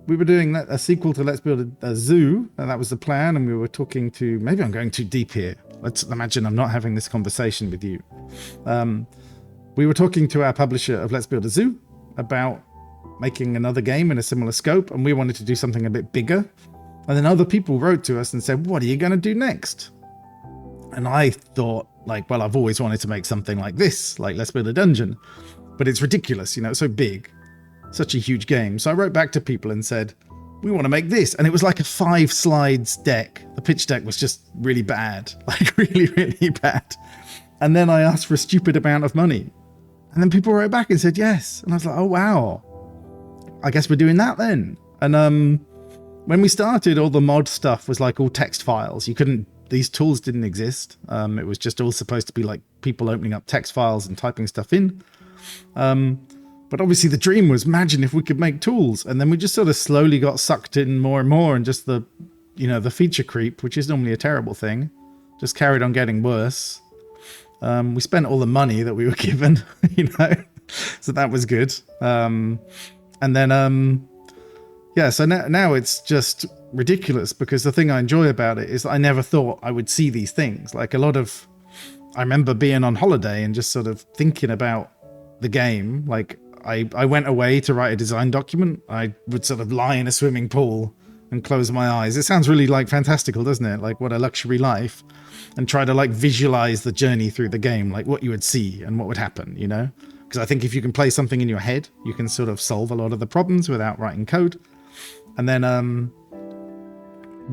we were doing a sequel to Let's Build a Zoo, and that was the plan, and we were talking to... Maybe I'm going too deep here. Let's imagine I'm not having this conversation with you. We were talking to our publisher of Let's Build a Zoo about making another game in a similar scope, and we wanted to do something a bit bigger. And then other people wrote to us and said, what are you going to do next? And I thought, like, well, I've always wanted to make something like this, like Let's Build a Dungeon. But it's ridiculous, you know, it's so big, such a huge game. So I wrote back to people and said, we want to make this. And it was like a 5 slides deck. The pitch deck was just really bad, like really, really bad. And then I asked for a stupid amount of money. And then people wrote back and said yes. And I was like, oh, wow. I guess we're doing that then. And when we started, all the mod stuff was like all text files. You couldn't, these tools didn't exist. It was just all supposed to be like people opening up text files and typing stuff in. But obviously the dream was, imagine if we could make tools. And then we just sort of slowly got sucked in more and more, and just the, you know, the feature creep, which is normally a terrible thing, just carried on getting worse. We spent all the money that we were given, you know, so that was good. And then, yeah, so now it's just ridiculous, because the thing I enjoy about it is that I never thought I would see these things. Like I remember being on holiday and just sort of thinking about the game. Like I went away to write a design document. I would sort of lie in a swimming pool and close my eyes. It sounds really like fantastical, doesn't it? Like what a luxury life. And try to like visualize the journey through the game, like what you would see and what would happen, you know? Because I think if you can play something in your head, you can sort of solve a lot of the problems without writing code. And then,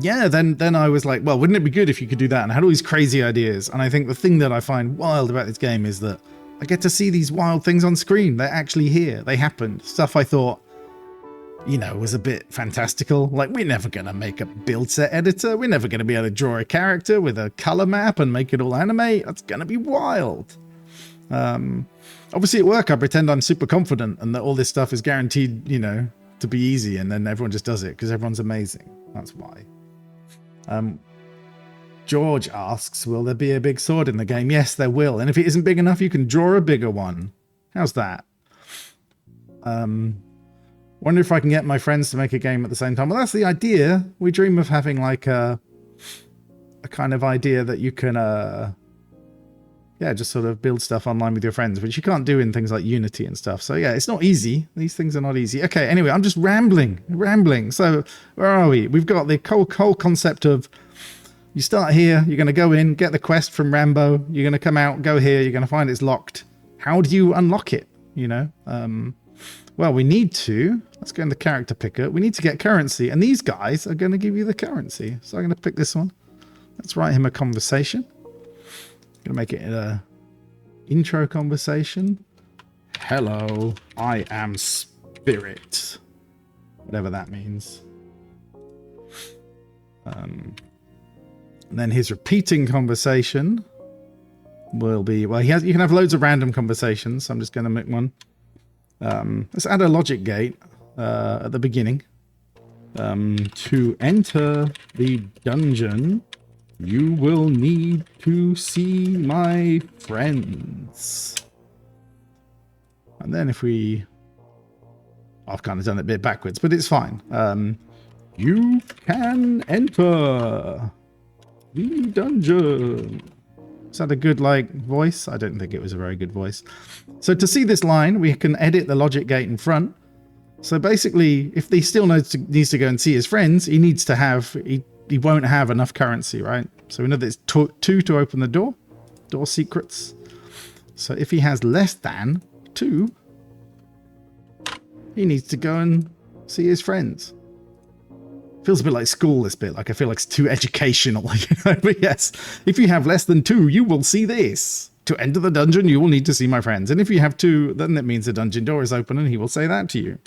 yeah, then I was like, well, wouldn't it be good if you could do that? And I had all these crazy ideas. And I think the thing that I find wild about this game is that I get to see these wild things on screen. They're actually here. They happened. Stuff I thought, you know, was a bit fantastical. Like, we're never going to make a build set editor. We're never going to be able to draw a character with a color map and make it all animate. That's going to be wild. Obviously at work, I pretend I'm super confident and that all this stuff is guaranteed, you know, to be easy. And then everyone just does it because everyone's amazing. That's why. George asks, will there be a big sword in the game? Yes, there will. And if it isn't big enough, you can draw a bigger one. How's that? Wonder if I can get my friends to make a game at the same time. Well, that's the idea. We dream of having like a kind of idea that you can, yeah, just sort of build stuff online with your friends, which you can't do in things like Unity and stuff. So yeah, it's not easy. These things are not easy. Okay, anyway, I'm just rambling. So where are we? We've got the whole concept of, you start here, you're going to go in, get the quest from Rambo, you're going to come out, go here, you're going to find it's locked. How do you unlock it, you know? Well, we need to, let's go in the character picker, we need to get currency, and these guys are going to give you the currency. So I'm going to pick this one. Let's write him a conversation. I'm going to make it an intro conversation. Hello, I am Spirit. Whatever that means. And then his repeating conversation will be, well, you can have loads of random conversations. So I'm just going to make one. Let's add a logic gate at the beginning. To enter the dungeon, you will need to see my friends. And then if we... I've kind of done it a bit backwards, but it's fine. You can enter the dungeon. Is that a good, like, voice? I don't think it was a very good voice. So to see this line, we can edit the logic gate in front. So basically, if he still needs to go and see his friends, he needs to have... He won't have enough currency, right? So we know there's 2 to open the door secrets. So if he has less than 2, He needs to go and see his friends. Feels a bit like school, this bit. Like, I feel like it's too educational. But yes, if you have less than 2, you will see this. To enter the dungeon, you will need to see my friends. And if you have 2, then that means the dungeon door is open and he will say that to you.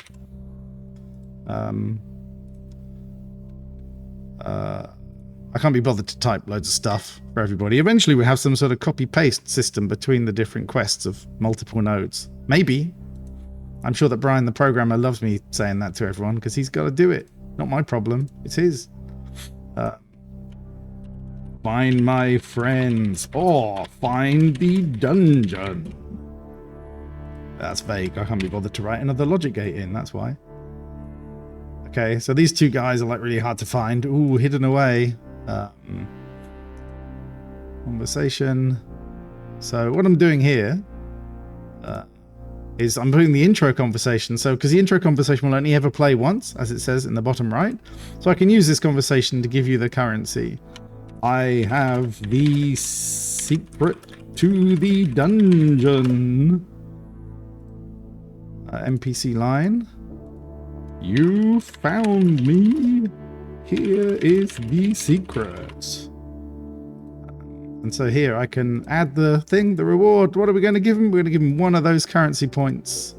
I can't be bothered to type loads of stuff for everybody. Eventually we have some sort of copy-paste system between the different quests of multiple nodes. Maybe. I'm sure that Brian the programmer loves me saying that to everyone because he's got to do it. Not my problem. It's his. Find my friends. Or find the dungeon. That's vague. I can't be bothered to write another logic gate in. That's why. Okay, so these 2 guys are like really hard to find. Ooh, hidden away. Conversation. So what I'm doing here is I'm putting the intro conversation. So because the intro conversation will only ever play once, as it says in the bottom right. So I can use this conversation to give you the currency. I have the secret to the dungeon. NPC line. You found me. Here is the secret. And so here I can add the thing, the reward. What are we going to give him? We're going to give him 1 of those currency points.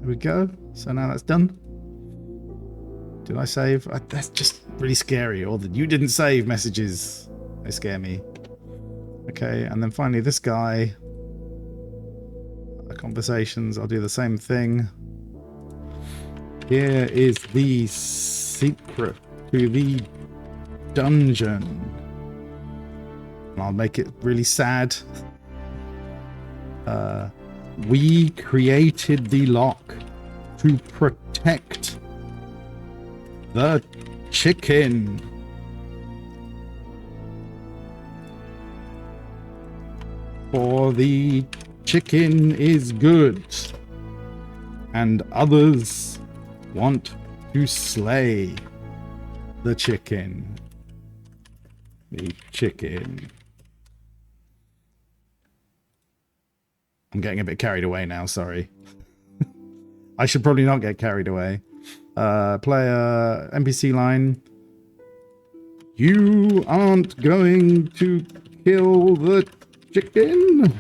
There we go. So now that's done. Did I save? That's just really scary. Or that you didn't save messages. They scare me. Okay, and then finally this guy. Conversations. I'll do the same thing. Here is the secret to the dungeon. And I'll make it really sad. We created the lock to protect the chicken. For the chicken is good, and others want to slay the chicken. The chicken. I'm getting a bit carried away now, sorry. I should probably not get carried away. Player, NPC line. You aren't going to kill the chicken?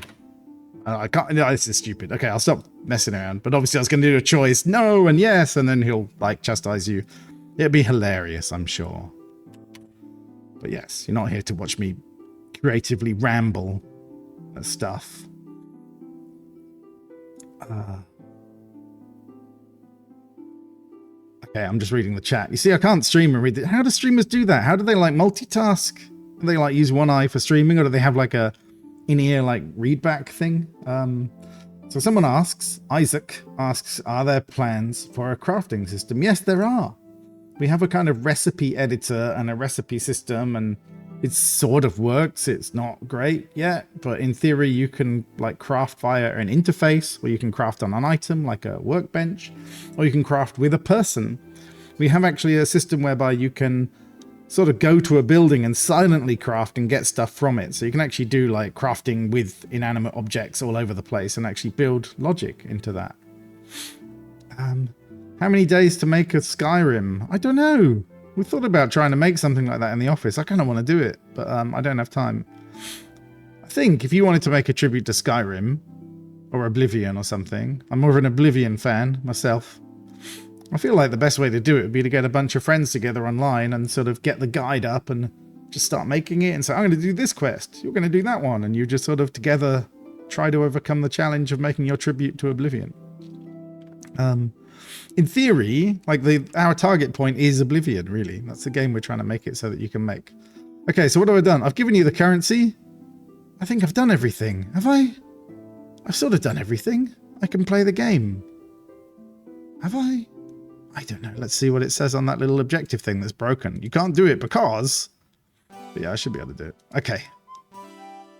I can't. No, this is stupid. Okay, I'll stop messing around. But obviously I was going to do a choice. No and yes. And then he'll, like, chastise you. It'll be hilarious, I'm sure. But yes, you're not here to watch me creatively ramble at stuff. Okay, I'm just reading the chat. You see, I can't stream and read it. How do streamers do that? How do they, like, multitask? Do they, like, use one eye for streaming? Or do they have, like, a in-ear, like, readback thing? So someone asks, Isaac asks, are there plans for a crafting system? Yes, there are. We have a kind of recipe editor and a recipe system, and it sort of works. It's not great yet, but in theory you can, like, craft via an interface, or you can craft on an item like a workbench, or you can craft with a person. We have actually a system whereby you can sort of go to a building and silently craft and get stuff from it. So you can actually do, like, crafting with inanimate objects all over the place and actually build logic into that. How many days to make a Skyrim? I don't know. We thought about trying to make something like that in the office. I kind of want to do it, but I don't have time. I think if you wanted to make a tribute to Skyrim or Oblivion or something, I'm more of an Oblivion fan myself. I feel like the best way to do it would be to get a bunch of friends together online and sort of get the guide up and just start making it and say, I'm going to do this quest, you're going to do that one, and you just sort of together try to overcome the challenge of making your tribute to Oblivion. In theory, like, our target point is Oblivion, really. That's the game we're trying to make it so that you can make. Okay, so what have I done? I've given you the currency. I think I've done everything. Have I? I've sort of done everything. I can play the game. Have I? I don't know. Let's see what it says on that little objective thing that's broken. You can't do it because... But yeah, I should be able to do it. Okay.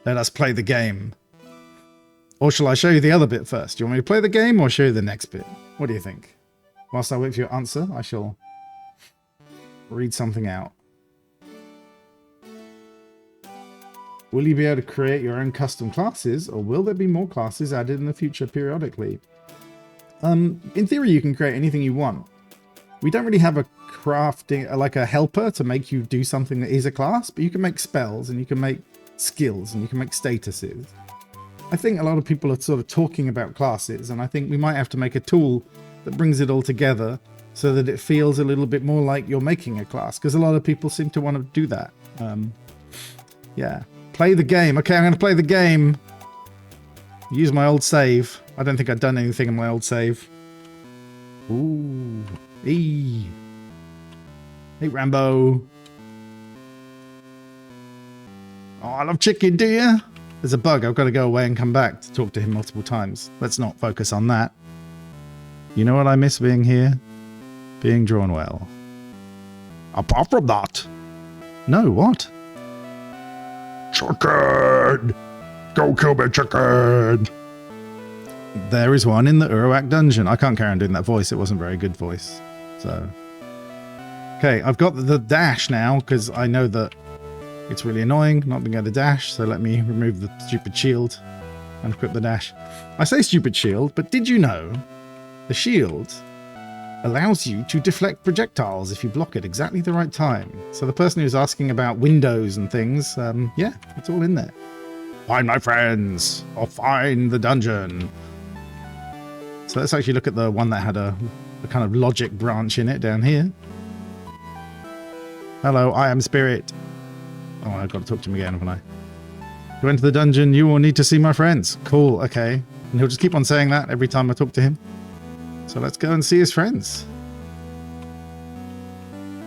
Let us play the game. Or shall I show you the other bit first? Do you want me to play the game or show you the next bit? What do you think? Whilst I wait for your answer, I shall read something out. Will you be able to create your own custom classes, or will there be more classes added in the future periodically? In theory, you can create anything you want. We don't really have a crafting, like a helper to make you do something that is a class, but you can make spells and you can make skills and you can make statuses. I think a lot of people are sort of talking about classes, and I think we might have to make a tool that brings it all together so that it feels a little bit more like you're making a class, because a lot of people seem to want to do that. Yeah. Play the game. Okay, I'm going to play the game. Use my old save. I don't think I've done anything in my old save. Ooh. Hey, Rambo. Oh, I love chicken, do you? There's a bug. I've got to go away and come back to talk to him multiple times. Let's not focus on that. You know what I miss being here? Being drawn well. Apart from that. No, what? Chicken! Go kill me, chicken! There is one in the Uruak dungeon. I can't carry on doing that voice. It wasn't a very good voice. So. Okay, I've got the dash now because I know that it's really annoying not being able to dash. So let me remove the stupid shield and equip the dash. I say stupid shield, but did you know the shield allows you to deflect projectiles if you block it exactly the right time? So the person who's asking about windows and things, yeah, it's all in there. Find my friends, or find the dungeon. So let's actually look at the one that had a kind of logic branch in it down here. Hello, I am Spirit. Oh, I've got to talk to him again, haven't I? To enter the dungeon, you will need to see my friends. Cool, okay. And he'll just keep on saying that every time I talk to him. So let's go and see his friends.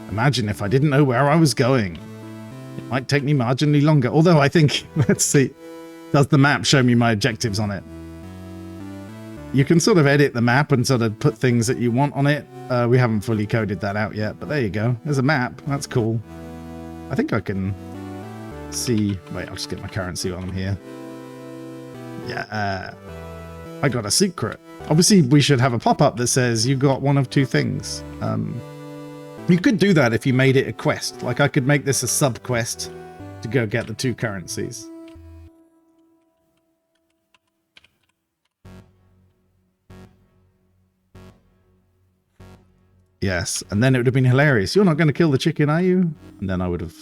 Imagine if I didn't know where I was going. It might take me marginally longer. Although I think, let's see, does the map show me my objectives on it? You can sort of edit the map and sort of put things that you want on it. We haven't fully coded that out yet, but there you go. There's a map. That's cool. I think I can see... Wait, I'll just get my currency while I'm here. Yeah. I got a secret. Obviously, we should have a pop-up that says you got one of two things. You could do that if you made it a quest. Like, I could make this a sub-quest to go get the 2 currencies. Yes, and then it would have been hilarious. You're not going to kill the chicken, are you? And then I would have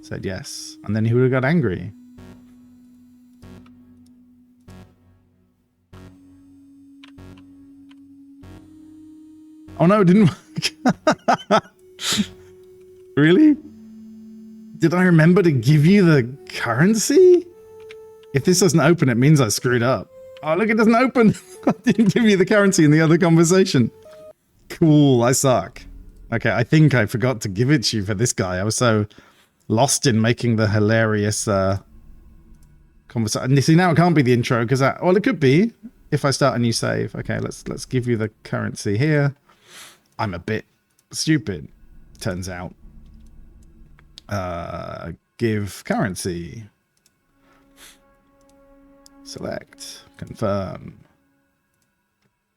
said yes. And then he would have got angry. Oh no, it didn't work. Really? Did I remember to give you the currency? If this doesn't open, it means I screwed up. Oh, look, it doesn't open. I didn't give you the currency in the other conversation. Cool, I suck. Okay, I think I forgot to give it to you for this guy. I was so lost in making the hilarious conversation. And you see, now it can't be the intro because well, it could be if I start a new save. Okay, let's give you the currency here. I'm a bit stupid, turns out. Give currency. Select. Confirm.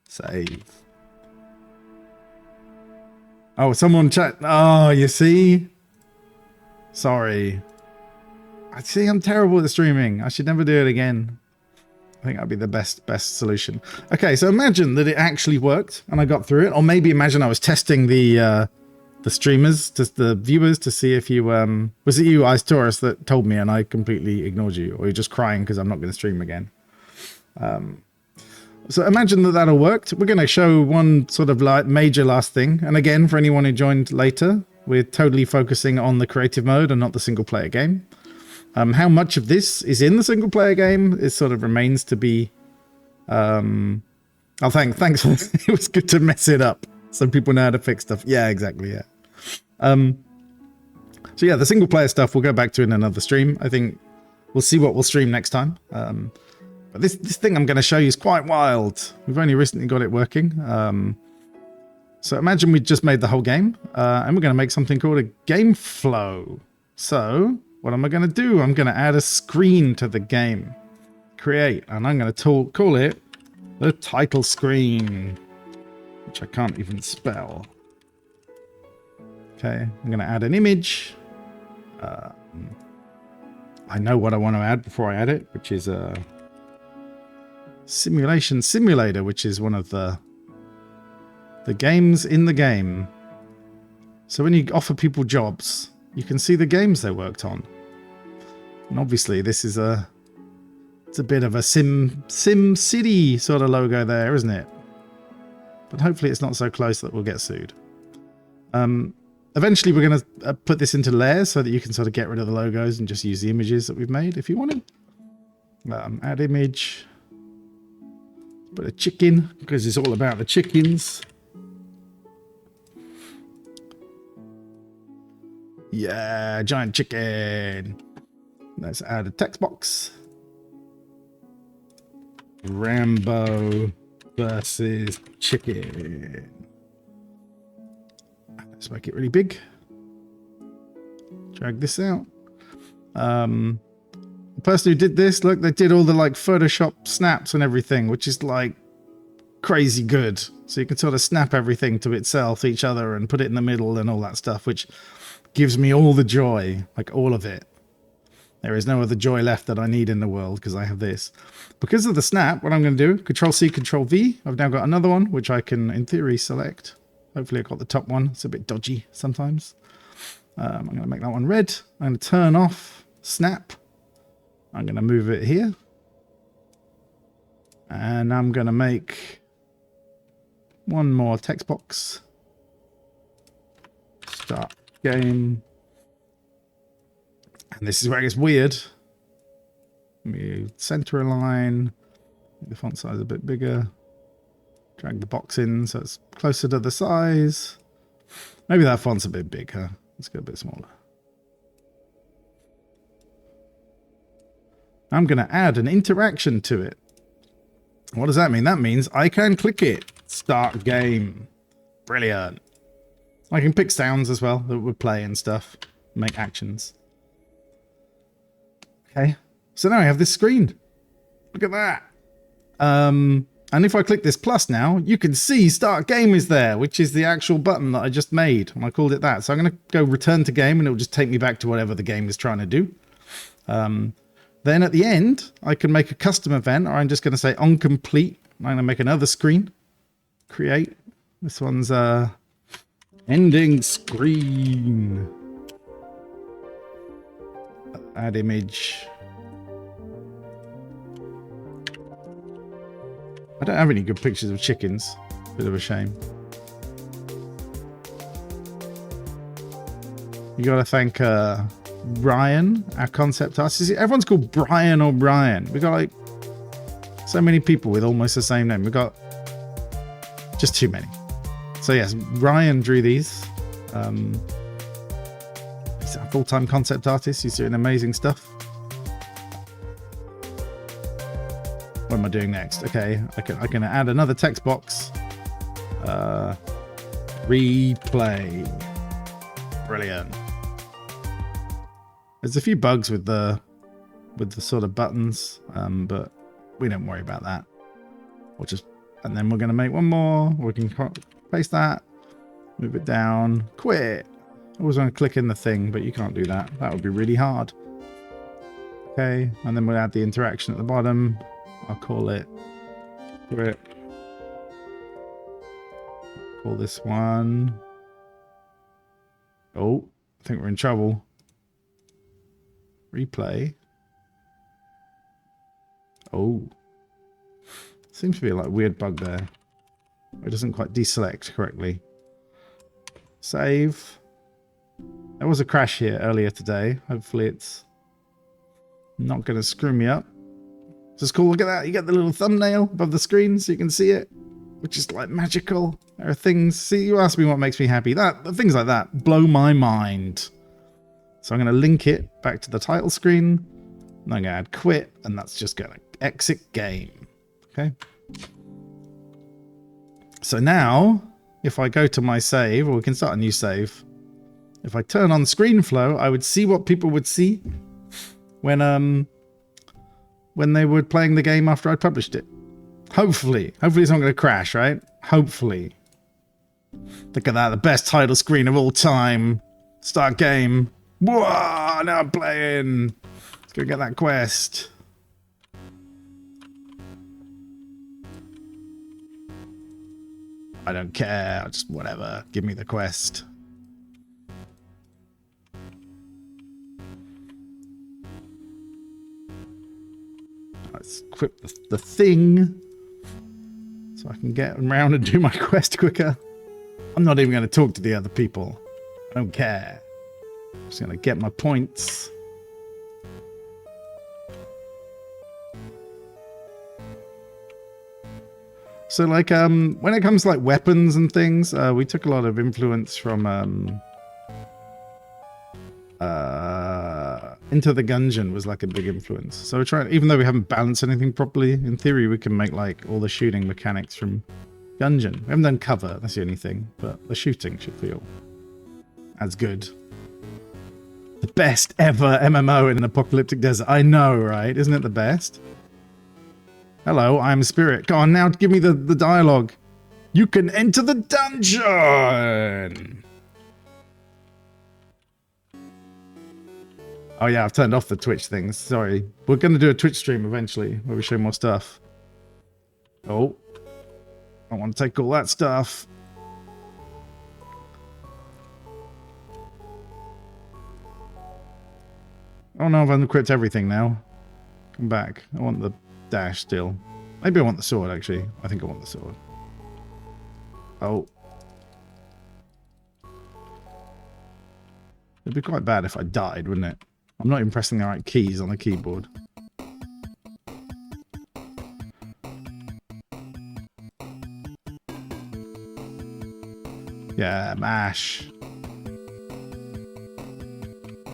Save. Oh, someone chat. Oh, you see? Sorry. I see I'm terrible at streaming. I should never do it again. I think that'd be the best solution. Okay, so imagine that it actually worked and I got through it. Or maybe imagine I was testing the streamers, just the viewers, to see if you... was it you, Ice Taurus, that told me and I completely ignored you? Or you're just crying because I'm not going to stream again? So imagine that all worked. We're going to show one sort of like major last thing. And again, for anyone who joined later, we're totally focusing on the creative mode and not the single player game. How much of this is in the single player game is sort of remains to be... Oh, thanks. It was good to mess it up so people know how to fix stuff. Yeah, exactly, yeah. So yeah, the single player stuff we'll go back to in another stream. I think we'll see what we'll stream next time. But this thing I'm going to show you is quite wild. We've only recently got it working. So imagine we just made the whole game, and we're going to make something called a game flow. So what am I going to do? I'm going to add a screen to the game. Create, and I'm going to call it the title screen, which I can't even spell. Okay, I'm going to add an image. I know what I want to add before I add it, which is a simulation simulator, which is one of the games in the game. So when you offer people jobs, you can see the games they worked on. And obviously this is it's a bit of a Sim City sort of logo there, isn't it? But hopefully it's not so close that we'll get sued. Eventually we're going to put this into layers so that you can sort of get rid of the logos and just use the images that we've made if you want to. Add image. Put a chicken, because it's all about the chickens. Yeah, giant chicken. Let's add a text box. Rambo versus chicken. Let's make it really big. Drag this out. The person who did this, look, they did all the like Photoshop snaps and everything, which is like crazy good. So you can sort of snap everything to itself, each other, and put it in the middle and all that stuff, which gives me all the joy, like all of it. There is no other joy left that I need in the world because I have this. Because of the snap, what I'm going to do, Control-C, Control-V. I've now got another one, which I can, in theory, select. Hopefully I got the top one. It's a bit dodgy sometimes. I'm going to make that one red. I'm going to turn off snap. I'm going to move it here. And I'm going to make one more text box. Start game. And this is where it gets weird. Let me center a line. Make the font size a bit bigger. Drag the box in so it's closer to the size. Maybe that font's a bit big, huh? Let's go a bit smaller. I'm going to add an interaction to it. What does that mean? That means I can click it. Start game. Brilliant. I can pick sounds as well that would play and stuff. Make actions. Okay. So now I have this screen. Look at that. And if I click this plus now, you can see start game is there, which is the actual button that I just made. And I called it that. So I'm going to go return to game and it'll just take me back to whatever the game is trying to do. Then at the end, I can make a custom event, or I'm just going to say on complete. I'm going to make another screen. Create. This one's ending screen. Add image. I don't have any good pictures of chickens. Bit of a shame. You got to thank Brian, our concept artist. Everyone's called Brian or Brian. We got like so many people with almost the same name. We got just too many. So yes, Ryan drew these. He's a full-time concept artist. He's doing amazing stuff. What am I doing next? Okay, I can add another text box. Replay. Brilliant. There's a few bugs with the sort of buttons, but we don't worry about that. And then we're going to make one more. We can paste that, move it down, quit. I always want to click in the thing, but you can't do that. That would be really hard. Okay, and then we'll add the interaction at the bottom. I'll call it quit. Call this one. Oh, I think we're in trouble. Replay. Oh. Seems to be a like weird bug there. It doesn't quite deselect correctly. Save. There was a crash here earlier today. Hopefully it's not going to screw me up. This is cool. Look at that. You get the little thumbnail above the screen so you can see it, which is like magical. There are things. See, you asked me what makes me happy. Things like that blow my mind. So I'm going to link it back to the title screen. And I'm going to add quit, and that's just going to exit game. Okay. So now, if I go to my save, or we can start a new save. If I turn on screen flow, I would see what people would see when they were playing the game after I published it. Hopefully it's not going to crash, right? Hopefully. Look at that, the best title screen of all time. Start game. Whoa, now I'm playing. Let's Go get that quest. I don't care. Just whatever. Give me the quest. Let's equip the thing so I can get around and do my quest quicker. I'm not even going to talk to the other people. I don't care. I'm just going to get my points. So, like, when it comes to, like, weapons and things, we took a lot of influence from, Into the Gungeon was, like, a big influence. So we're trying, even though we haven't balanced anything properly, in theory, we can make, like, all the shooting mechanics from Gungeon. We haven't done cover, that's the only thing, but the shooting should feel as good. The best ever MMO in an apocalyptic desert. I know, right? Isn't it the best? Hello, I'm Spirit. Go on now, give me the dialogue. You can enter the dungeon! Oh yeah, I've turned off the Twitch things. Sorry. We're going to do a Twitch stream eventually where we show more stuff. Oh. I want to take all that stuff. Oh no, I've unequipped everything now. Come back. I want the dash still. Maybe I want the sword, actually. I think I want the sword. Oh. It'd be quite bad if I died, wouldn't it? I'm not even pressing the right keys on the keyboard. Yeah, mash.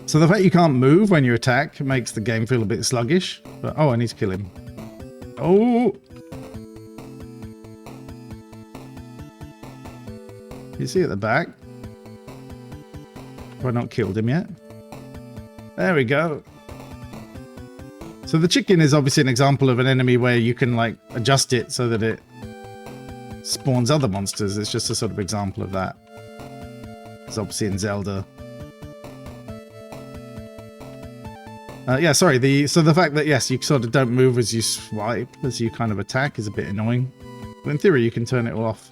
So the fact you can't move when you attack makes the game feel a bit sluggish. But oh, I need to kill him. Oh! You see at the back? Have I not killed him yet? There we go. So the chicken is obviously an example of an enemy where you can like adjust it so that it spawns other monsters. It's just a sort of example of that. It's obviously in Zelda. Yeah, sorry. So the fact that, yes, you sort of don't move as you swipe, as you kind of attack is a bit annoying. But in theory, you can turn it all off.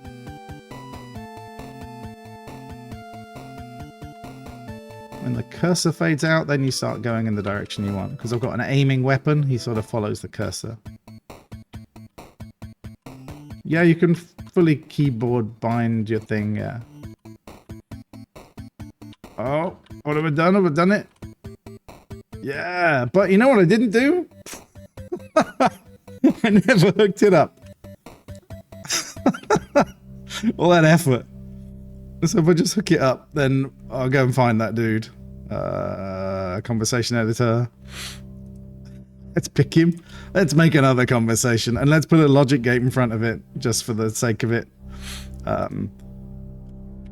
When the cursor fades out, then you start going in the direction you want. Because I've got an aiming weapon, he sort of follows the cursor. Yeah, you can fully keyboard bind your thing, yeah. Oh, what have I done? Have I done it? Yeah, but you know what I didn't do? I never hooked it up. All that effort. So if I just hook it up, then I'll go and find that dude. Conversation editor. Let's pick him. Let's make another conversation. And let's put a logic gate in front of it, just for the sake of it.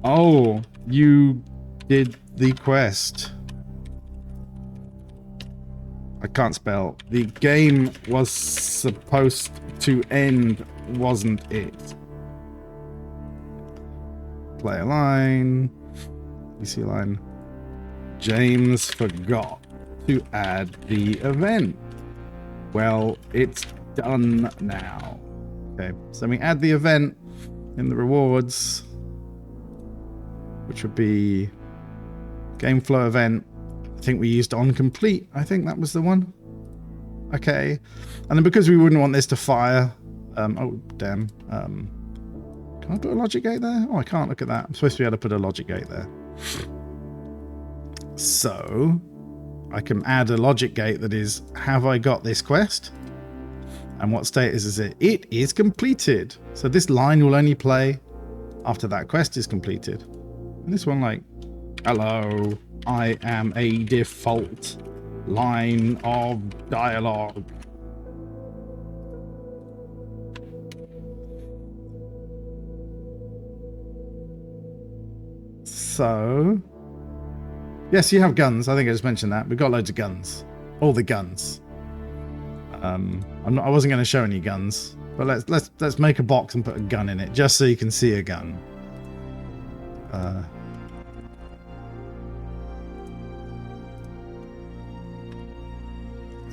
Oh, you did the quest. I can't spell. The game was supposed to end, wasn't it? Play a line. You see a line. James forgot to add the event. Well, it's done now. Okay, so we add the event in the rewards, which would be game flow event. I think we used on complete. I think that was the one. Okay. And then because we wouldn't want this to fire. Oh, damn. Can I put a logic gate there? Oh, I can't. Look at that. I'm supposed to be able to put a logic gate there. So I can add a logic gate that is, have I got this quest? And what status is it? It is completed. So this line will only play after that quest is completed. And this one, like, hello. I am a default line of dialogue. So, yes, you have guns. I think I just mentioned that. We've got loads of guns. All the guns. I wasn't going to show any guns, but let's make a box and put a gun in it, just so you can see a gun.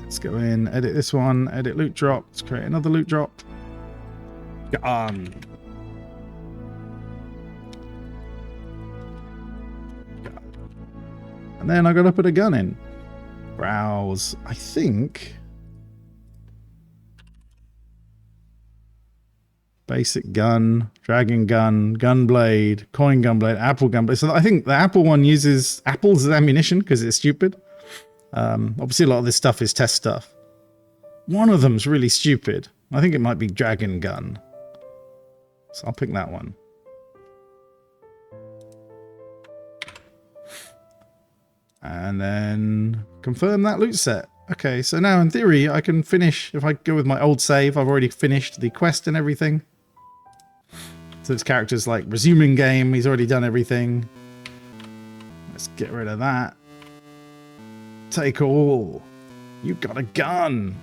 Let's go in, edit this one, edit loot drop. Let's create another loot drop. Gun. And then I gotta put a gun in. Browse. I think basic gun, dragon gun, gun blade, coin gun blade, apple gun blade. So I think the apple one uses apples as ammunition because it's stupid. Obviously a lot of this stuff is test stuff. One of them's really stupid. I think it might be dragon gun. So I'll pick that one. And then confirm that loot set. Okay, so now in theory I can finish, if I go with my old save, I've already finished the quest and everything. So this character's like resuming game, he's already done everything. Let's get rid of that. Take all. You've got a gun.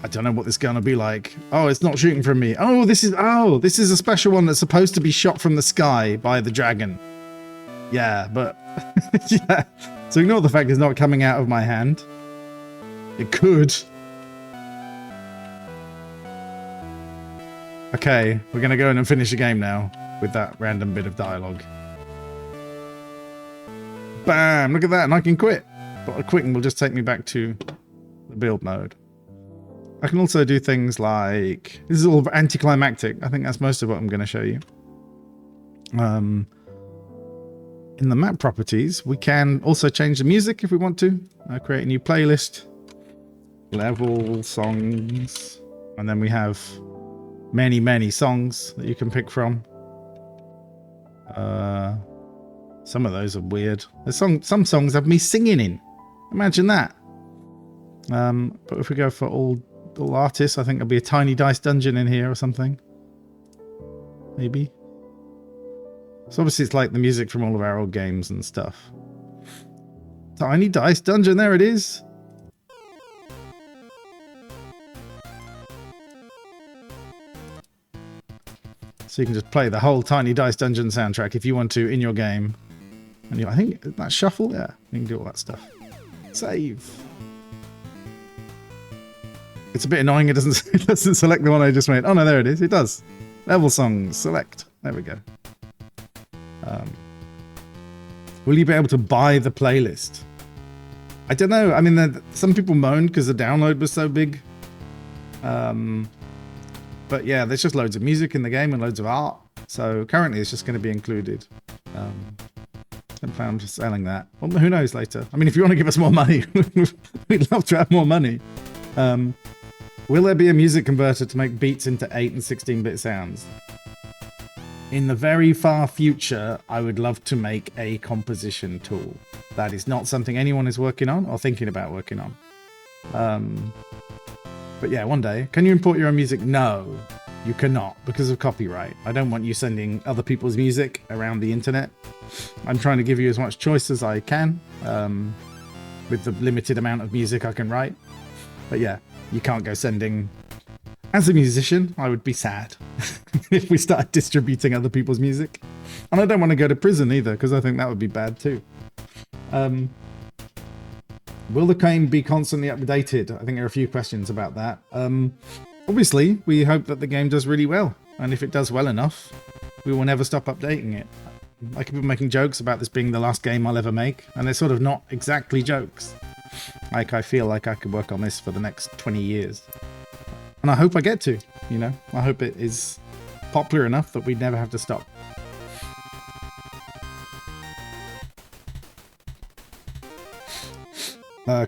I don't know what this gun will be like. Oh, it's not shooting from me. Oh, this is a special one that's supposed to be shot from the sky by the dragon. Yeah, but yeah. So ignore the fact it's not coming out of my hand. It could. Okay, we're gonna go in and finish the game now with that random bit of dialogue. Bam! Look at that, and I can quit. But quitting will just take me back to the build mode. I can also do things like... This is all anticlimactic. I think that's most of what I'm going to show you. In the map properties, we can also change the music if we want to. Create a new playlist. Level, songs. And then we have many, many songs that you can pick from. Some of those are weird. There's some songs have me singing in. Imagine that. But if we go for all artists, I think there'll be a Tiny Dice Dungeon in here or something. Maybe. So obviously it's like the music from all of our old games and stuff. Tiny Dice Dungeon, there it is. So you can just play the whole Tiny Dice Dungeon soundtrack if you want to in your game. And I think that shuffle, yeah, you can do all that stuff. Save. It's a bit annoying it doesn't select the one I just made. Oh no, there it is. It does. Level songs, select. There we go. Will you be able to buy the playlist? I don't know. I mean, some people moaned because the download was so big. But yeah, there's just loads of music in the game and loads of art. So currently it's just going to be included. Haven't found selling that. Well, who knows later. I mean, if you want to give us more money, we'd love to have more money. Will there be a music converter to make beats into 8 and 16-bit sounds? In the very far future, I would love to make a composition tool. That is not something anyone is working on or thinking about working on. But yeah, one day. Can you import your own music? No, you cannot because of copyright. I don't want you sending other people's music around the internet. I'm trying to give you as much choice as I can with the limited amount of music I can write. But yeah, you can't go sending... As a musician, I would be sad if we started distributing other people's music. And I don't want to go to prison either, because I think that would be bad too. Will the game be constantly updated? I think there are a few questions about that. Obviously, we hope that the game does really well. And if it does well enough, we will never stop updating it. I keep making jokes about this being the last game I'll ever make. And they're sort of not exactly jokes. Like, I feel like I could work on this for the next 20 years. And I hope I get to, you know. I hope it is popular enough that we'd never have to stop.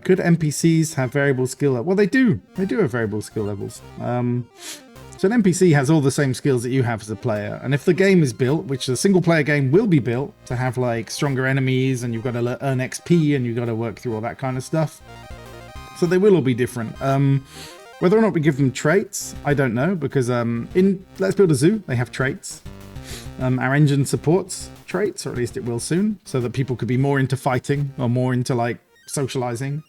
Could NPCs have variable skill levels? Well, they do. They do have variable skill levels. So an NPC has all the same skills that you have as a player. And if the game is built, which a single-player game will be built, to have, like, stronger enemies, and you've got to earn XP, and you've got to work through all that kind of stuff. So they will all be different. Whether or not we give them traits, I don't know, because in Let's Build a Zoo, they have traits. Our engine supports traits, or at least it will soon, so that people could be more into fighting, or more into, like, socializing.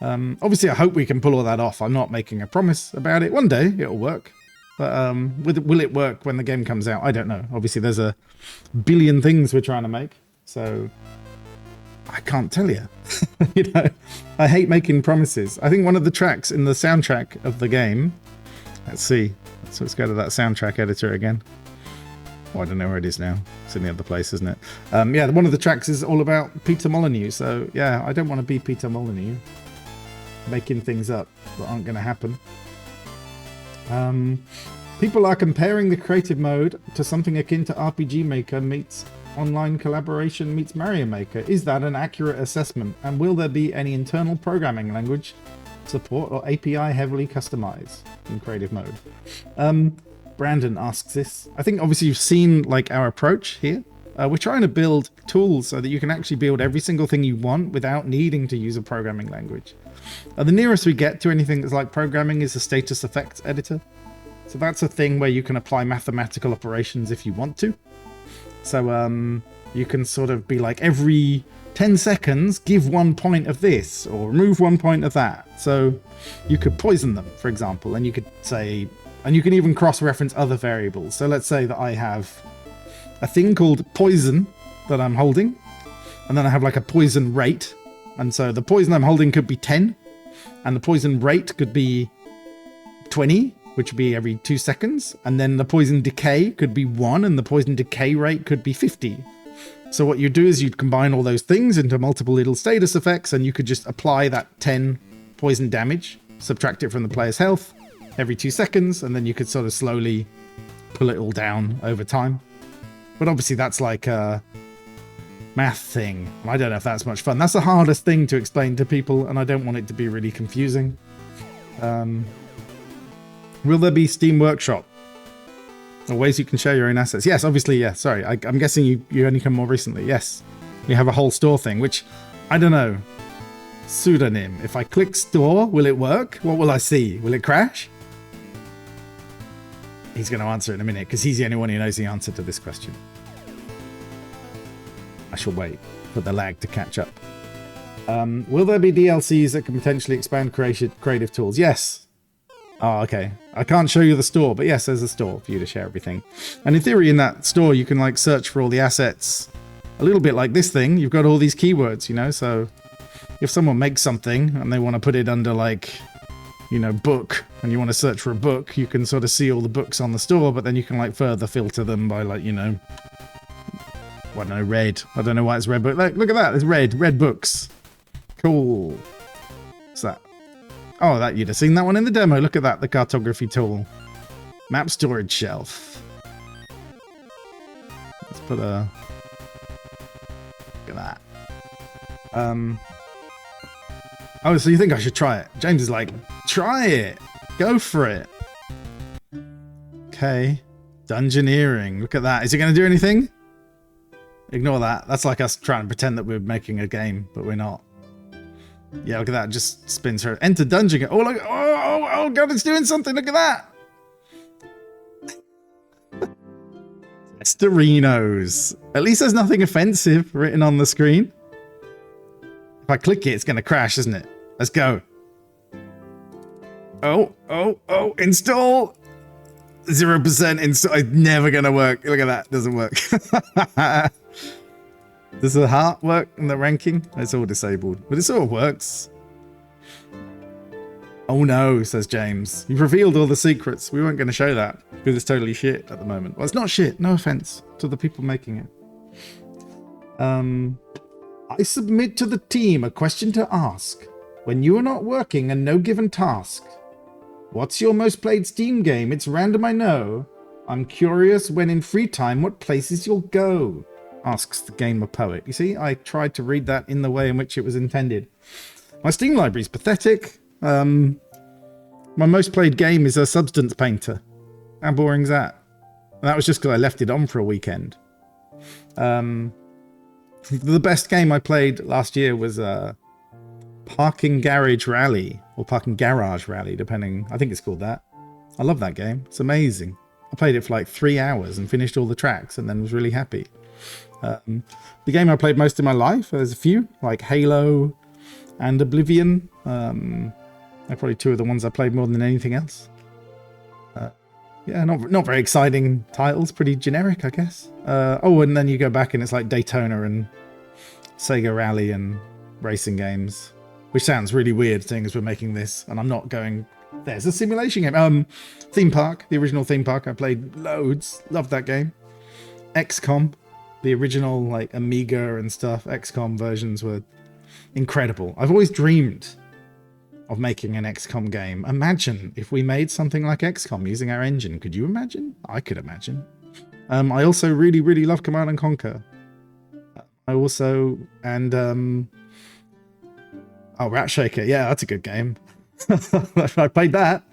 Obviously, I hope we can pull all that off. I'm not making a promise about it. One day, it'll work. But will it work when the game comes out? I don't know. Obviously, there's a billion things we're trying to make. So I can't tell you. You know, I hate making promises. I think one of the tracks in the soundtrack of the game, let's see. So let's go to that soundtrack editor again. Oh, I don't know where it is now. It's in the other place, isn't it? Yeah, one of the tracks is all about Peter Molyneux. So yeah, I don't want to be Peter Molyneux, making things up that aren't going to happen. People are comparing the creative mode to something akin to RPG Maker meets online collaboration meets Mario Maker. Is that an accurate assessment? And will there be any internal programming language support or API heavily customized in creative mode? Brandon asks this. I think obviously you've seen like our approach here. We're trying to build tools so that you can actually build every single thing you want without needing to use a programming language. The nearest we get to anything that's like programming is a status effects editor. So that's a thing where you can apply mathematical operations if you want to. So you can sort of be like, every 10 seconds, give 1 point of this or remove 1 point of that. So you could poison them, for example, and you could say, and you can even cross-reference other variables. So let's say that I have a thing called poison that I'm holding, and then I have like a poison rate. And so the poison I'm holding could be 10, and the poison rate could be 20, which would be every 2 seconds. And then the poison decay could be 1, and the poison decay rate could be 50. So what you do is you'd combine all those things into multiple little status effects, and you could just apply that 10 poison damage, subtract it from the player's health every 2 seconds, and then you could sort of slowly pull it all down over time. But obviously that's like a math thing. I don't know if that's much fun. That's the hardest thing to explain to people, and I don't want it to be really confusing. Will there be Steam Workshop? Or ways you can share your own assets? Yes, obviously, yeah. Sorry, I'm guessing you only come more recently. Yes. We have a whole store thing, which, I don't know. Pseudonym. If I click store, will it work? What will I see? Will it crash? He's going to answer in a minute, because he's the only one who knows the answer to this question. I shall wait for the lag to catch up. Will there be DLCs that can potentially expand creative tools? Yes. Oh, okay. I can't show you the store, but yes, there's a store for you to share everything. And in theory, in that store, you can like search for all the assets. A little bit like this thing. You've got all these keywords, you know, so if someone makes something and they want to put it under like, you know, book, and you want to search for a book, you can sort of see all the books on the store, but then you can like further filter them by like, you know, I don't know, red. I don't know why it's red, but like, look at that. It's red books. Cool. What's that? Oh, that you'd have seen that one in the demo. Look at that, the cartography tool. Map storage shelf. Let's put a... Look at that. Oh, so you think I should try it? James is like, try it. Go for it. Okay. Dungeoneering. Look at that. Is it going to do anything? Ignore that. That's like us trying to pretend that we're making a game, but we're not. Yeah, look at that. It just spins her. Enter dungeon. Oh, look. Oh, God, it's doing something. Look at that. Esterinos. At least there's nothing offensive written on the screen. If I click it, it's going to crash, isn't it? Let's go. Oh. Install. 0% install. It's never going to work. Look at that. Doesn't work. Does the heart work in the ranking? It's all disabled, but it sort of works. Oh no, says James. You've revealed all the secrets. We weren't going to show that because it's totally shit at the moment. Well, it's not shit. No offense to the people making it. I submit to the team a question to ask. When you are not working and no given task, what's your most played Steam game? It's random, I know. I'm curious when in free time what places you'll go. Asks the gamer poet. You see, I tried to read that in the way in which it was intended. My Steam library is pathetic. My most played game is a Substance Painter. How boring is that? And that was just because I left it on for a weekend. The best game I played last year was Parking Garage Rally, or Parking Garage Rally, depending. I think it's called that. I love that game. It's amazing. I played it for like 3 hours and finished all the tracks and then was really happy. The game I played most in my life, there's a few, like Halo and Oblivion. They're probably two of the ones I played more than anything else. Yeah, not very exciting titles, pretty generic, I guess. Oh, and then you go back and it's like Daytona and Sega Rally and racing games, which sounds really weird seeing as we're making this, and I'm not going, there's a simulation game. Theme Park, the original Theme Park, I played loads, loved that game. XCOM, the original like Amiga and stuff, XCOM versions were incredible. I've always dreamed of making an XCOM game. Imagine if we made something like XCOM using our engine. Could you imagine? I could imagine. I also really, really love Command and Conquer. I also, and oh, Rat Shaker, yeah, that's a good game. I played that.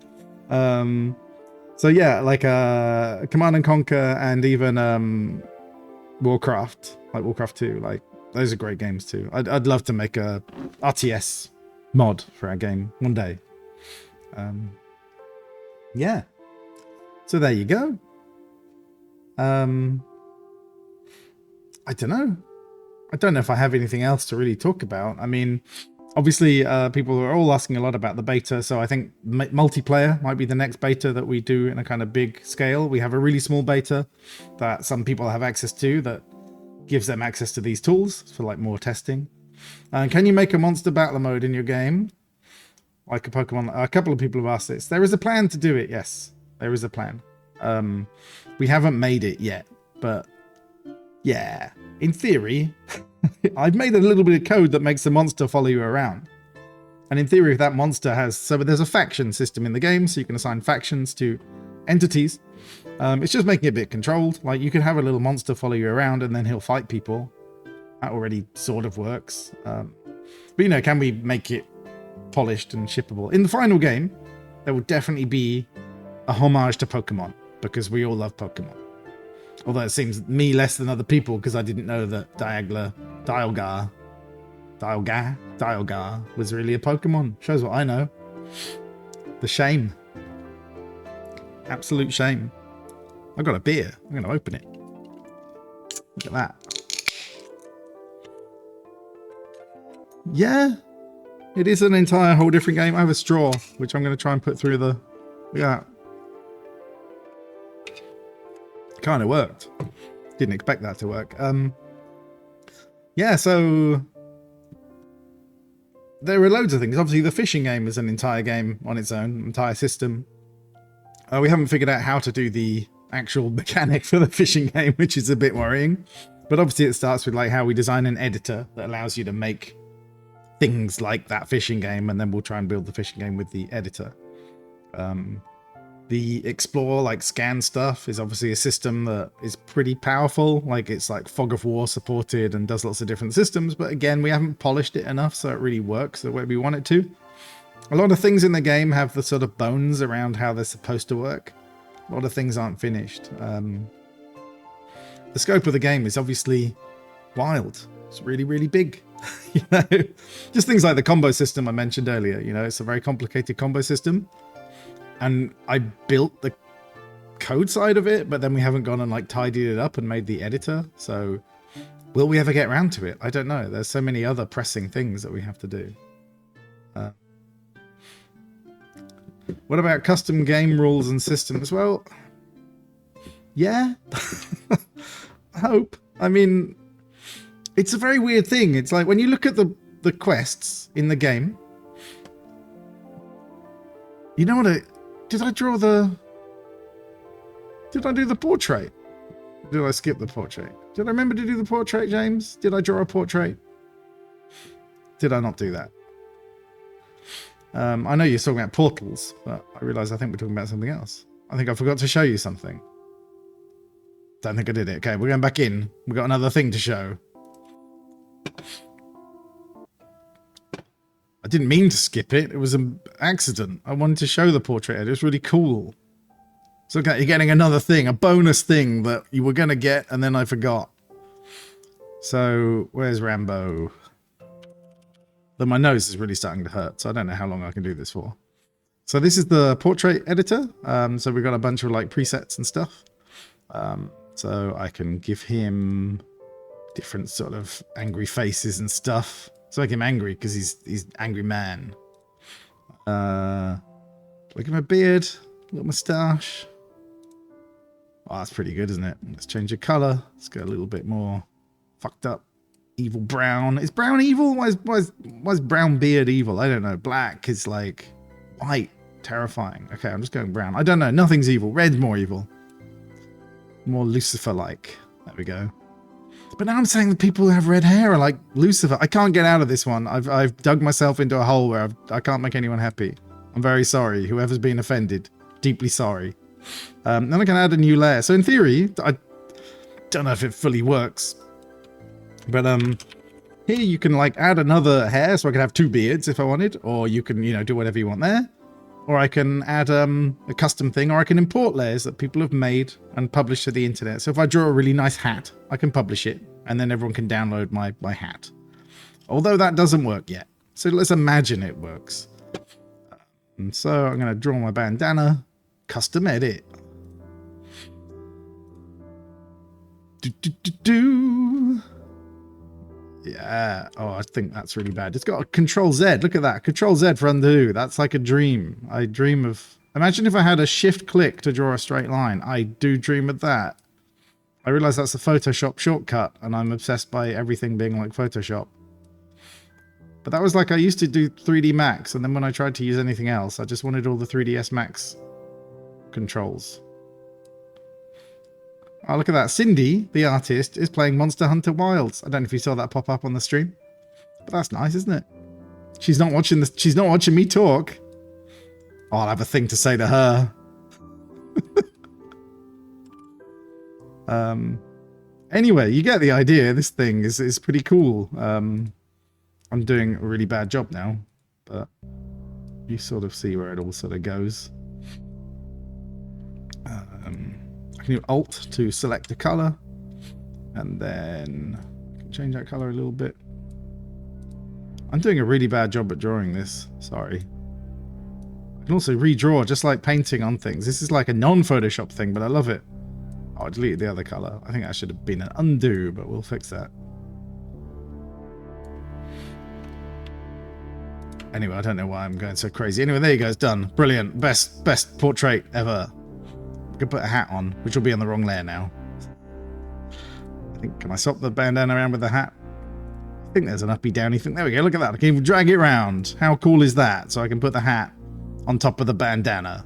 So yeah, like Command and Conquer and even Warcraft, like Warcraft 2, like those are great games too. I'd love to make a RTS mod for our game one day. Yeah. So there you go. I don't know. I don't know if I have anything else to really talk about. I mean, obviously, people are all asking a lot about the beta, so I think multiplayer might be the next beta that we do in a kind of big scale. We have a really small beta that some people have access to that gives them access to these tools for like more testing. Can you make a monster battler mode in your game? Like a Pokemon? A couple of people have asked this. There is a plan to do it, yes. There is a plan. We haven't made it yet, but yeah, in theory, I've made a little bit of code that makes the monster follow you around. And in theory, if that monster has... So there's a faction system in the game, so you can assign factions to entities. It's just making it a bit controlled. Like, you can have a little monster follow you around, and then he'll fight people. That already sort of works. But, you know, can we make it polished and shippable? In the final game, there will definitely be a homage to Pokemon, because we all love Pokemon. Although it seems me less than other people, because I didn't know that Dialga was really a Pokemon. Shows what I know. The shame. Absolute shame. I've got a beer. I'm going to open it. Look at that. Yeah. It is an entire whole different game. I have a straw, which I'm going to try and put through the... Look at that. Kind of worked. Didn't expect that to work. Yeah, so there are loads of things. Obviously, the fishing game is an entire game on its own, entire system. We haven't figured out how to do the actual mechanic for the fishing game, which is a bit worrying. But obviously, it starts with like how we design an editor that allows you to make things like that fishing game, and then we'll try and build the fishing game with the editor. The explore, like scan stuff, is obviously a system that is pretty powerful. Like it's like Fog of War supported and does lots of different systems. But again, we haven't polished it enough so it really works the way we want it to. A lot of things in the game have the sort of bones around how they're supposed to work. A lot of things aren't finished. The scope of the game is obviously wild. It's really, really big. You know, just things like the combo system I mentioned earlier. You know, it's a very complicated combo system. And I built the code side of it, but then we haven't gone and like tidied it up and made the editor. So will we ever get around to it? I don't know. There's so many other pressing things that we have to do. What about custom game rules and systems? Well, yeah, I hope. I mean, it's a very weird thing. It's like when you look at the quests in the game, you know what? Did I do the portrait? Did I skip the portrait? Did I remember to do the portrait, James? Did I draw a portrait? Did I not do that? I know you're talking about portals, but I realise I think we're talking about something else. I think I forgot to show you something. Don't think I did it. Okay, we're going back in. We've got another thing to show. I didn't mean to skip it. It was an accident. I wanted to show the portrait. It was really cool. So okay, you're getting another thing, a bonus thing that you were going to get, and then I forgot. So, where's Rambo? Though my nose is really starting to hurt, so I don't know how long I can do this for. So this is the portrait editor. So we've got a bunch of like presets and stuff. So I can give him different sort of angry faces and stuff. So make him angry because he's angry man. Give him a beard, little moustache. Oh, that's pretty good, isn't it? Let's change the color. Let's go a little bit more fucked up. Evil brown. Is brown evil? Why is brown beard evil? I don't know. Black is like white. Terrifying. Okay, I'm just going brown. I don't know. Nothing's evil. Red's more evil. More Lucifer-like. There we go. But now I'm saying that people who have red hair are like Lucifer. I can't get out of this one. I've dug myself into a hole where I can't make anyone happy. I'm very sorry. Whoever's been offended. Deeply sorry. Then I can add a new layer. So in theory, I don't know if it fully works. But here you can like add another hair, so I can have 2 beards if I wanted. Or you can, do whatever you want there. Or I can add a custom thing, or I can import layers that people have made and publish to the internet. So if I draw a really nice hat, I can publish it, and then everyone can download my hat. Although that doesn't work yet. So let's imagine it works. And so I'm going to draw my bandana, custom edit. Yeah. Oh, I think that's really bad. It's got a Control Z. Look at that. Control Z for undo. That's like a dream. I dream of... Imagine if I had a shift click to draw a straight line. I do dream of that. I realize that's a Photoshop shortcut, and I'm obsessed by everything being like Photoshop. But that was like I used to do 3D Max, and then when I tried to use anything else, I just wanted all the 3ds Max controls. Oh, look at that. Cindy, the artist, is playing Monster Hunter Wilds. I don't know if you saw that pop up on the stream. But that's nice, isn't it? She's not watching this. She's not watching me talk. Oh, I'll have a thing to say to her. Anyway, you get the idea. This thing is pretty cool. I'm doing a really bad job now, but you sort of see where it all sort of goes. I can do Alt to select a color, and then I can change that color a little bit. I'm doing a really bad job at drawing this. Sorry. I can also redraw, just like painting on things. This is like a non-Photoshop thing, but I love it. Oh, I deleted the other color. I think that should have been an undo, but we'll fix that. Anyway, I don't know why I'm going so crazy. Anyway, there you go. It's done. Brilliant. Best portrait ever. I could put a hat on, which will be on the wrong layer now. I think, can I swap the bandana around with the hat? I think there's an uppy downy thing. There we go. Look at that. I can even drag it around. How cool is that? So I can put the hat on top of the bandana.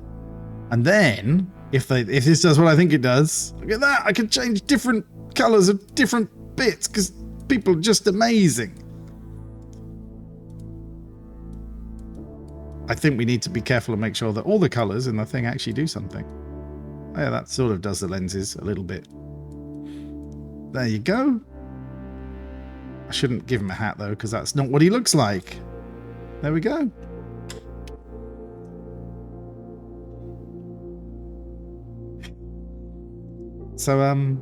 And then, if this does what I think it does, look at that. I can change different colors of different bits because people are just amazing. I think we need to be careful and make sure that all the colors in the thing actually do something. Oh, yeah, that sort of does the lenses a little bit. There you go. I shouldn't give him a hat, though, because that's not what he looks like. There we go. So,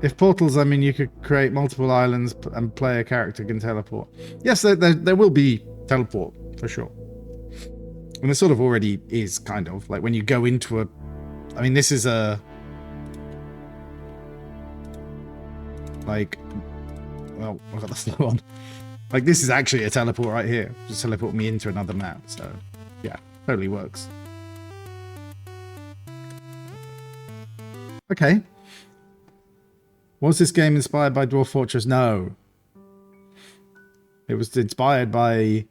if portals, I mean, you could create multiple islands and play a character can teleport. Yes, there will be teleport, for sure. And there sort of already is, kind of. Like, when you go into a... I mean, this is a... Like... Well, I've got the flow on. Like, this is actually a teleport right here. Just teleport me into another map. So, yeah. Totally works. Okay. Was this game inspired by Dwarf Fortress? No. It was inspired by...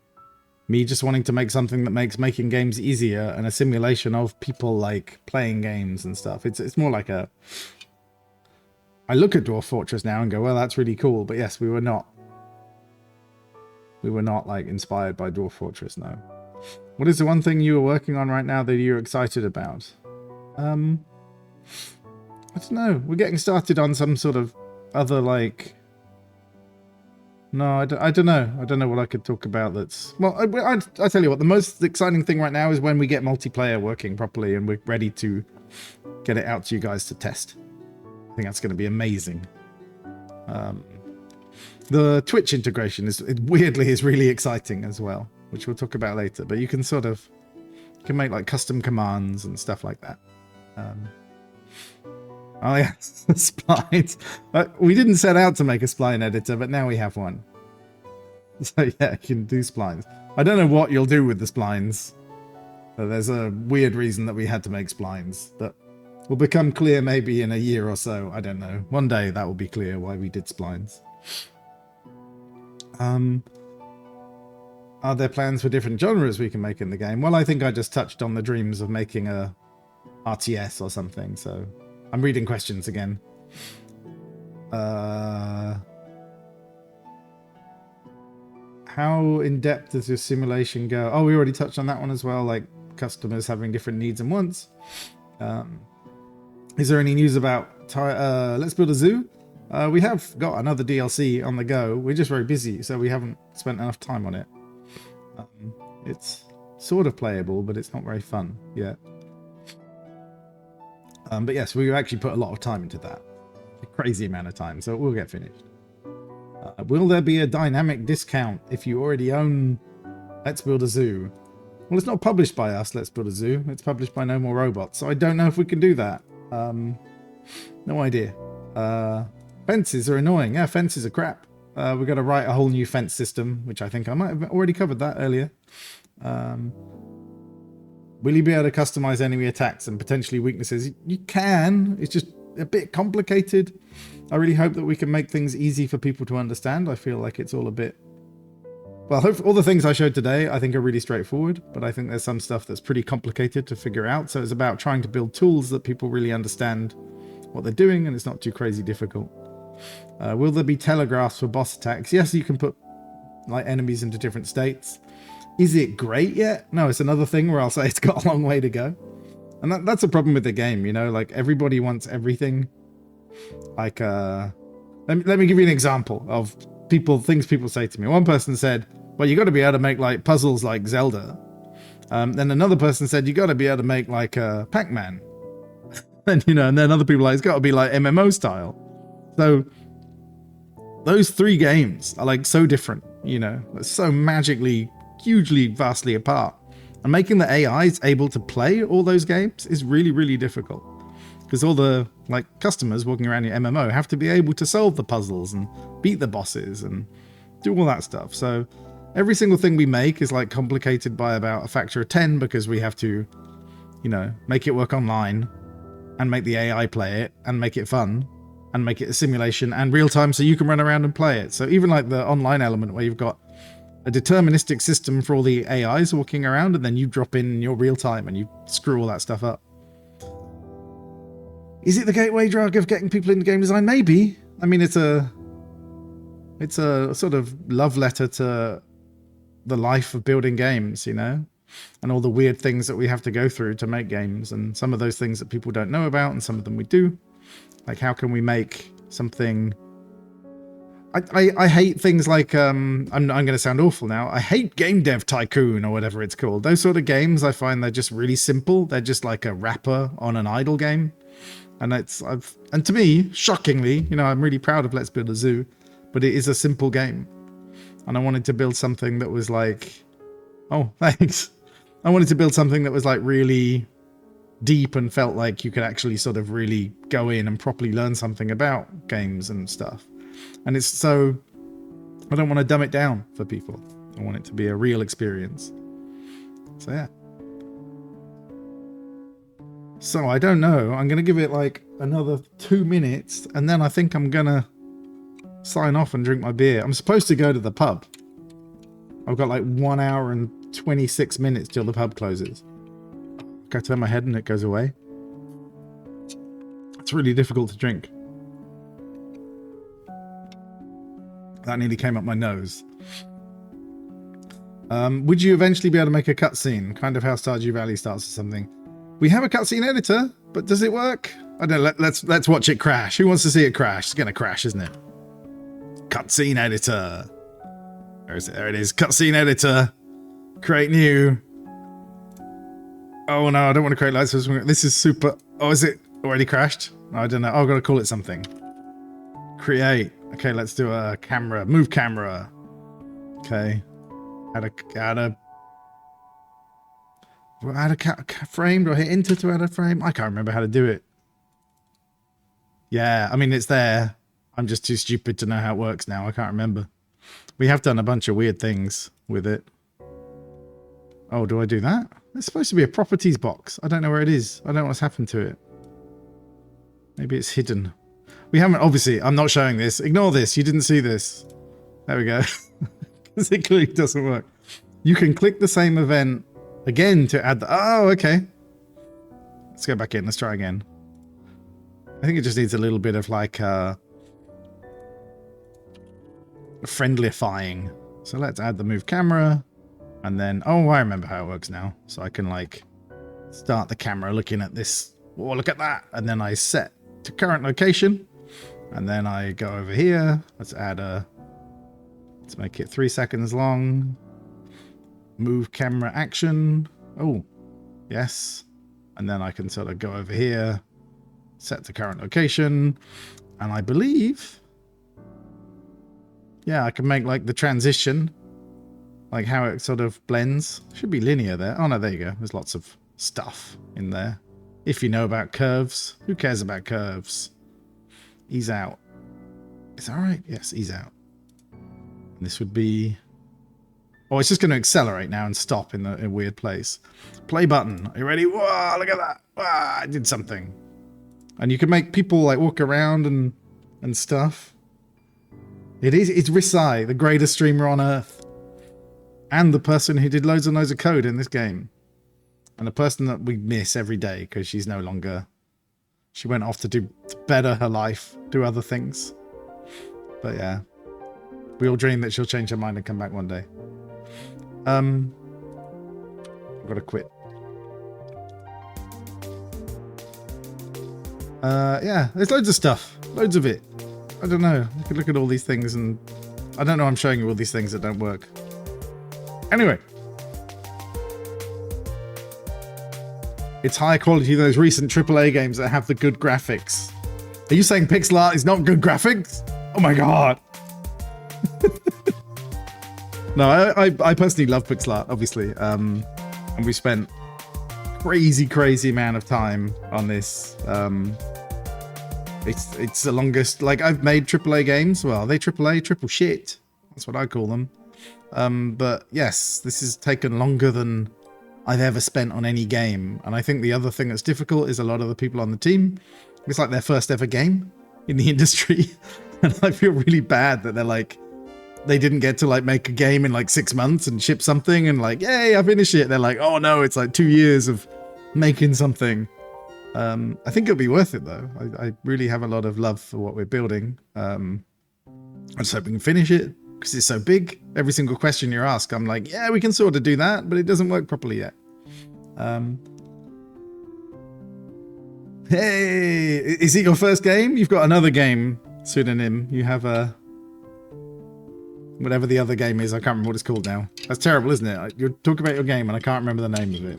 me just wanting to make something that makes making games easier and a simulation of people like playing games and stuff. It's more like a... I look at Dwarf Fortress now and go, well, that's really cool. But yes, we were not like inspired by Dwarf Fortress, no. What is the one thing you are working on right now that you're excited about? I don't know. We're getting started on some sort of other like... No, I don't know. I don't know what I could talk about that's... Well, I tell you what, the most exciting thing right now is when we get multiplayer working properly and we're ready to get it out to you guys to test. I think that's going to be amazing. The Twitch integration is really exciting as well, which we'll talk about later. But you can sort of... You can make like custom commands and stuff like that. Oh yeah, splines. We didn't set out to make a spline editor, but now we have one. So yeah, you can do splines. I don't know what you'll do with the splines. There's a weird reason that we had to make splines that will become clear maybe in a year or so. I don't know. One day that will be clear why we did splines. Are there plans for different genres we can make in the game? Well, I think I just touched on the dreams of making a RTS or something, so I'm reading questions again. How in depth does your simulation go? Oh, we already touched on that one as well, like customers having different needs and wants. Is there any news about Let's Build a Zoo? We have got another DLC on the go. We're just very busy, so we haven't spent enough time on it. It's sort of playable, but it's not very fun yet. But yes, we actually put a lot of time into that. A crazy amount of time, so it will get finished. Will there be a dynamic discount if you already own Let's Build a Zoo? Well, it's not published by us, Let's Build a Zoo. It's published by No More Robots, so I don't know if we can do that. No idea. Fences are annoying. Yeah, fences are crap. We've got to write a whole new fence system, which I think I might have already covered that earlier. Will you be able to customize enemy attacks and potentially weaknesses? You can. It's just a bit complicated. I really hope that we can make things easy for people to understand. I feel like it's all a bit... Well, hopefully all the things I showed today I think are really straightforward, but I think there's some stuff that's pretty complicated to figure out. So it's about trying to build tools that people really understand what they're doing, and it's not too crazy difficult. Will there be telegraphs for boss attacks? Yes, you can put like enemies into different states. Is it great yet? No, it's another thing where I'll say it's got a long way to go. And that's a problem with the game, you know, like everybody wants everything. Like, let me give you an example of things people say to me. One person said, well, you got to be able to make like puzzles like Zelda. Then another person said, you got to be able to make like Pac-Man. And, you know, and then other people like, it's got to be like MMO style. So those three games are like so different, you know, so magically, hugely, vastly apart. And making the AIs able to play all those games is really, really difficult. Because all the like customers walking around your MMO have to be able to solve the puzzles and beat the bosses and do all that stuff. So every single thing we make is like complicated by about a factor of 10 because we have to, you know, make it work online and make the AI play it and make it fun and make it a simulation and real time so you can run around and play it. So even like the online element where you've got a deterministic system for all the AIs walking around and then you drop in your real time and you screw all that stuff up. Is it the gateway drug of getting people into game design? Maybe. I mean, it's a sort of love letter to the life of building games, you know, and all the weird things that we have to go through to make games, and some of those things that people don't know about and some of them we do. Like, how can we make something... I hate things like, I'm going to sound awful now. I hate Game Dev Tycoon or whatever it's called. Those sort of games, I find they're just really simple. They're just like a wrapper on an idle game. And and to me, shockingly, you know, I'm really proud of Let's Build a Zoo, but it is a simple game. And I wanted to build something that was like, oh, thanks. I wanted to build something that was like really deep and felt like you could actually sort of really go in and properly learn something about games and stuff. And it's so, I don't want to dumb it down for people. I want it to be a real experience. So yeah. So I don't know. I'm going to give it like another 2 minutes and then I think I'm going to sign off and drink my beer. I'm supposed to go to the pub. I've got like 1 hour and 26 minutes till the pub closes. I turn my head and it goes away. It's really difficult to drink. That nearly came up my nose. Would you eventually be able to make a cutscene? Kind of how Stardew Valley starts or something. We have a cutscene editor, but does it work? I don't know. Let's watch it crash. Who wants to see it crash? It's gonna crash, isn't it? Cutscene editor. Where is it? There it is. Cutscene editor. Create new. Oh no, I don't want to create lights. This is super. Oh, is it already crashed? I don't know. Oh, I've got to call it something. Create. Okay, let's do a camera. Move camera. Okay. Add a frame. Do I hit enter to add a frame? I can't remember how to do it. Yeah, I mean, it's there. I'm just too stupid to know how it works now. I can't remember. We have done a bunch of weird things with it. Oh, do I do that? It's supposed to be a properties box. I don't know where it is. I don't know what's happened to it. Maybe it's hidden. We haven't, obviously, I'm not showing this. Ignore this. You didn't see this. There we go. Because it clearly doesn't work. You can click the same event again to add the... Oh, okay. Let's go back in. Let's try again. I think it just needs a little bit of like friendlyifying. So let's add the move camera. And then... Oh, I remember how it works now. So I can like start the camera looking at this. Oh, look at that. And then I set to current location. And then I go over here. Let's add a... Let's make it 3 seconds long. Move camera action. Oh, yes. And then I can sort of go over here, set to current location. And I believe, yeah, I can make like the transition, like how it sort of blends. Should be linear there. Oh no, there you go. There's lots of stuff in there. If you know about curves, who cares about curves? Ease out. Is that right? Yes, ease out. And this would be... Oh, it's just going to accelerate now and stop in a weird place. Play button. Are you ready? Whoa, look at that. Wow, I did something. And you can make people like walk around and stuff. It's Risai, the greatest streamer on earth. And the person who did loads and loads of code in this game. And the person that we miss every day because she's no longer... She went off to better her life, do other things. But yeah. We all dream that she'll change her mind and come back one day. I've got to quit. Yeah, there's loads of stuff. Loads of it. I don't know. I could look at all these things and... I don't know I'm showing you all these things that don't work. Anyway. It's high quality, those recent AAA games that have the good graphics. Are you saying pixel art is not good graphics? Oh my god. No, I personally love pixel art, obviously. And we spent crazy amount of time on this. It's the longest, like I've made AAA games. Well, are they AAA? Triple shit. That's what I call them. But yes, this has taken longer than I've ever spent on any game. And I think the other thing that's difficult is a lot of the people on the team, it's like their first ever game in the industry. And I feel really bad that they're like, they didn't get to like make a game in like 6 months and ship something and like, yay, I finished it. They're like, oh no, it's like 2 years of making something. I think it'll be worth it though. I really have a lot of love for what we're building. I just hope we can finish it because it's so big. Every single question you're asked, I'm like, yeah, we can sort of do that, but it doesn't work properly yet. Hey, is it your first game? You've got another game pseudonym. You have a... Whatever the other game is, I can't remember what it's called now. That's terrible, isn't it? You're talking about your game and I can't remember the name of it.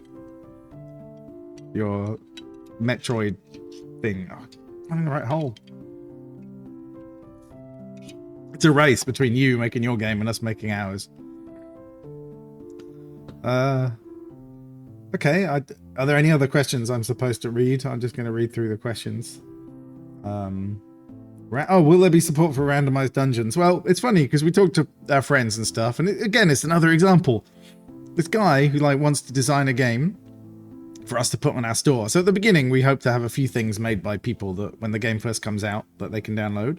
Your Metroid thing. Oh, I'm in the right hole. It's a race between you making your game and us making ours. Okay, are there any other questions I'm supposed to read? I'm just going to read through the questions. Oh, will there be support for randomized dungeons? Well, it's funny because we talked to our friends and stuff, and again, it's another example. This guy who like wants to design a game for us to put on our store. So at the beginning, we hope to have a few things made by people that when the game first comes out that they can download.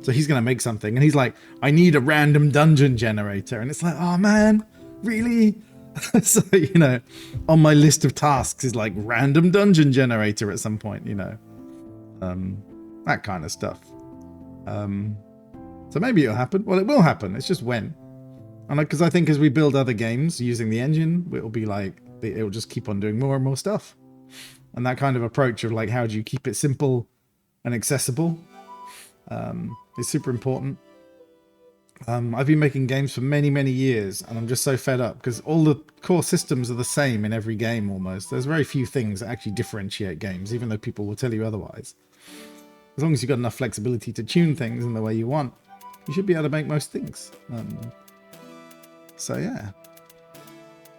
So he's going to make something, and he's like, I need a random dungeon generator. And it's like, oh man, really? So, you know, on my list of tasks is like random dungeon generator at some point, you know, that kind of stuff. So maybe it'll happen. Well, it will happen. It's just when. And because I think as we build other games using the engine, it'll be like, it'll just keep on doing more and more stuff. And that kind of approach of like, how do you keep it simple and accessible is super important. I've been making games for many years and I'm just so fed up because all the core systems are the same in every game almost. There's very few things that actually differentiate games, even though people will tell you otherwise. As long as you've got enough flexibility to tune things in the way you want, you should be able to make most things. So yeah.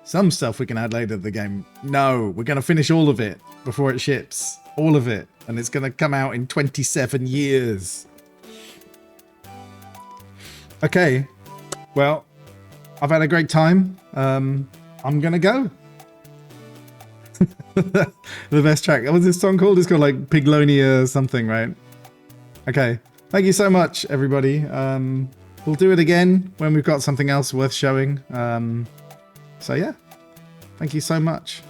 Some stuff we can add later to the game. No, we're going to finish all of it before it ships. All of it. And it's going to come out in 27 years. Okay. Well, I've had a great time. I'm going to go. The best track. What was this song called? It's called like Piglonia or something, right? Okay. Thank you so much, everybody. We'll do it again when we've got something else worth showing. So yeah, thank you so much.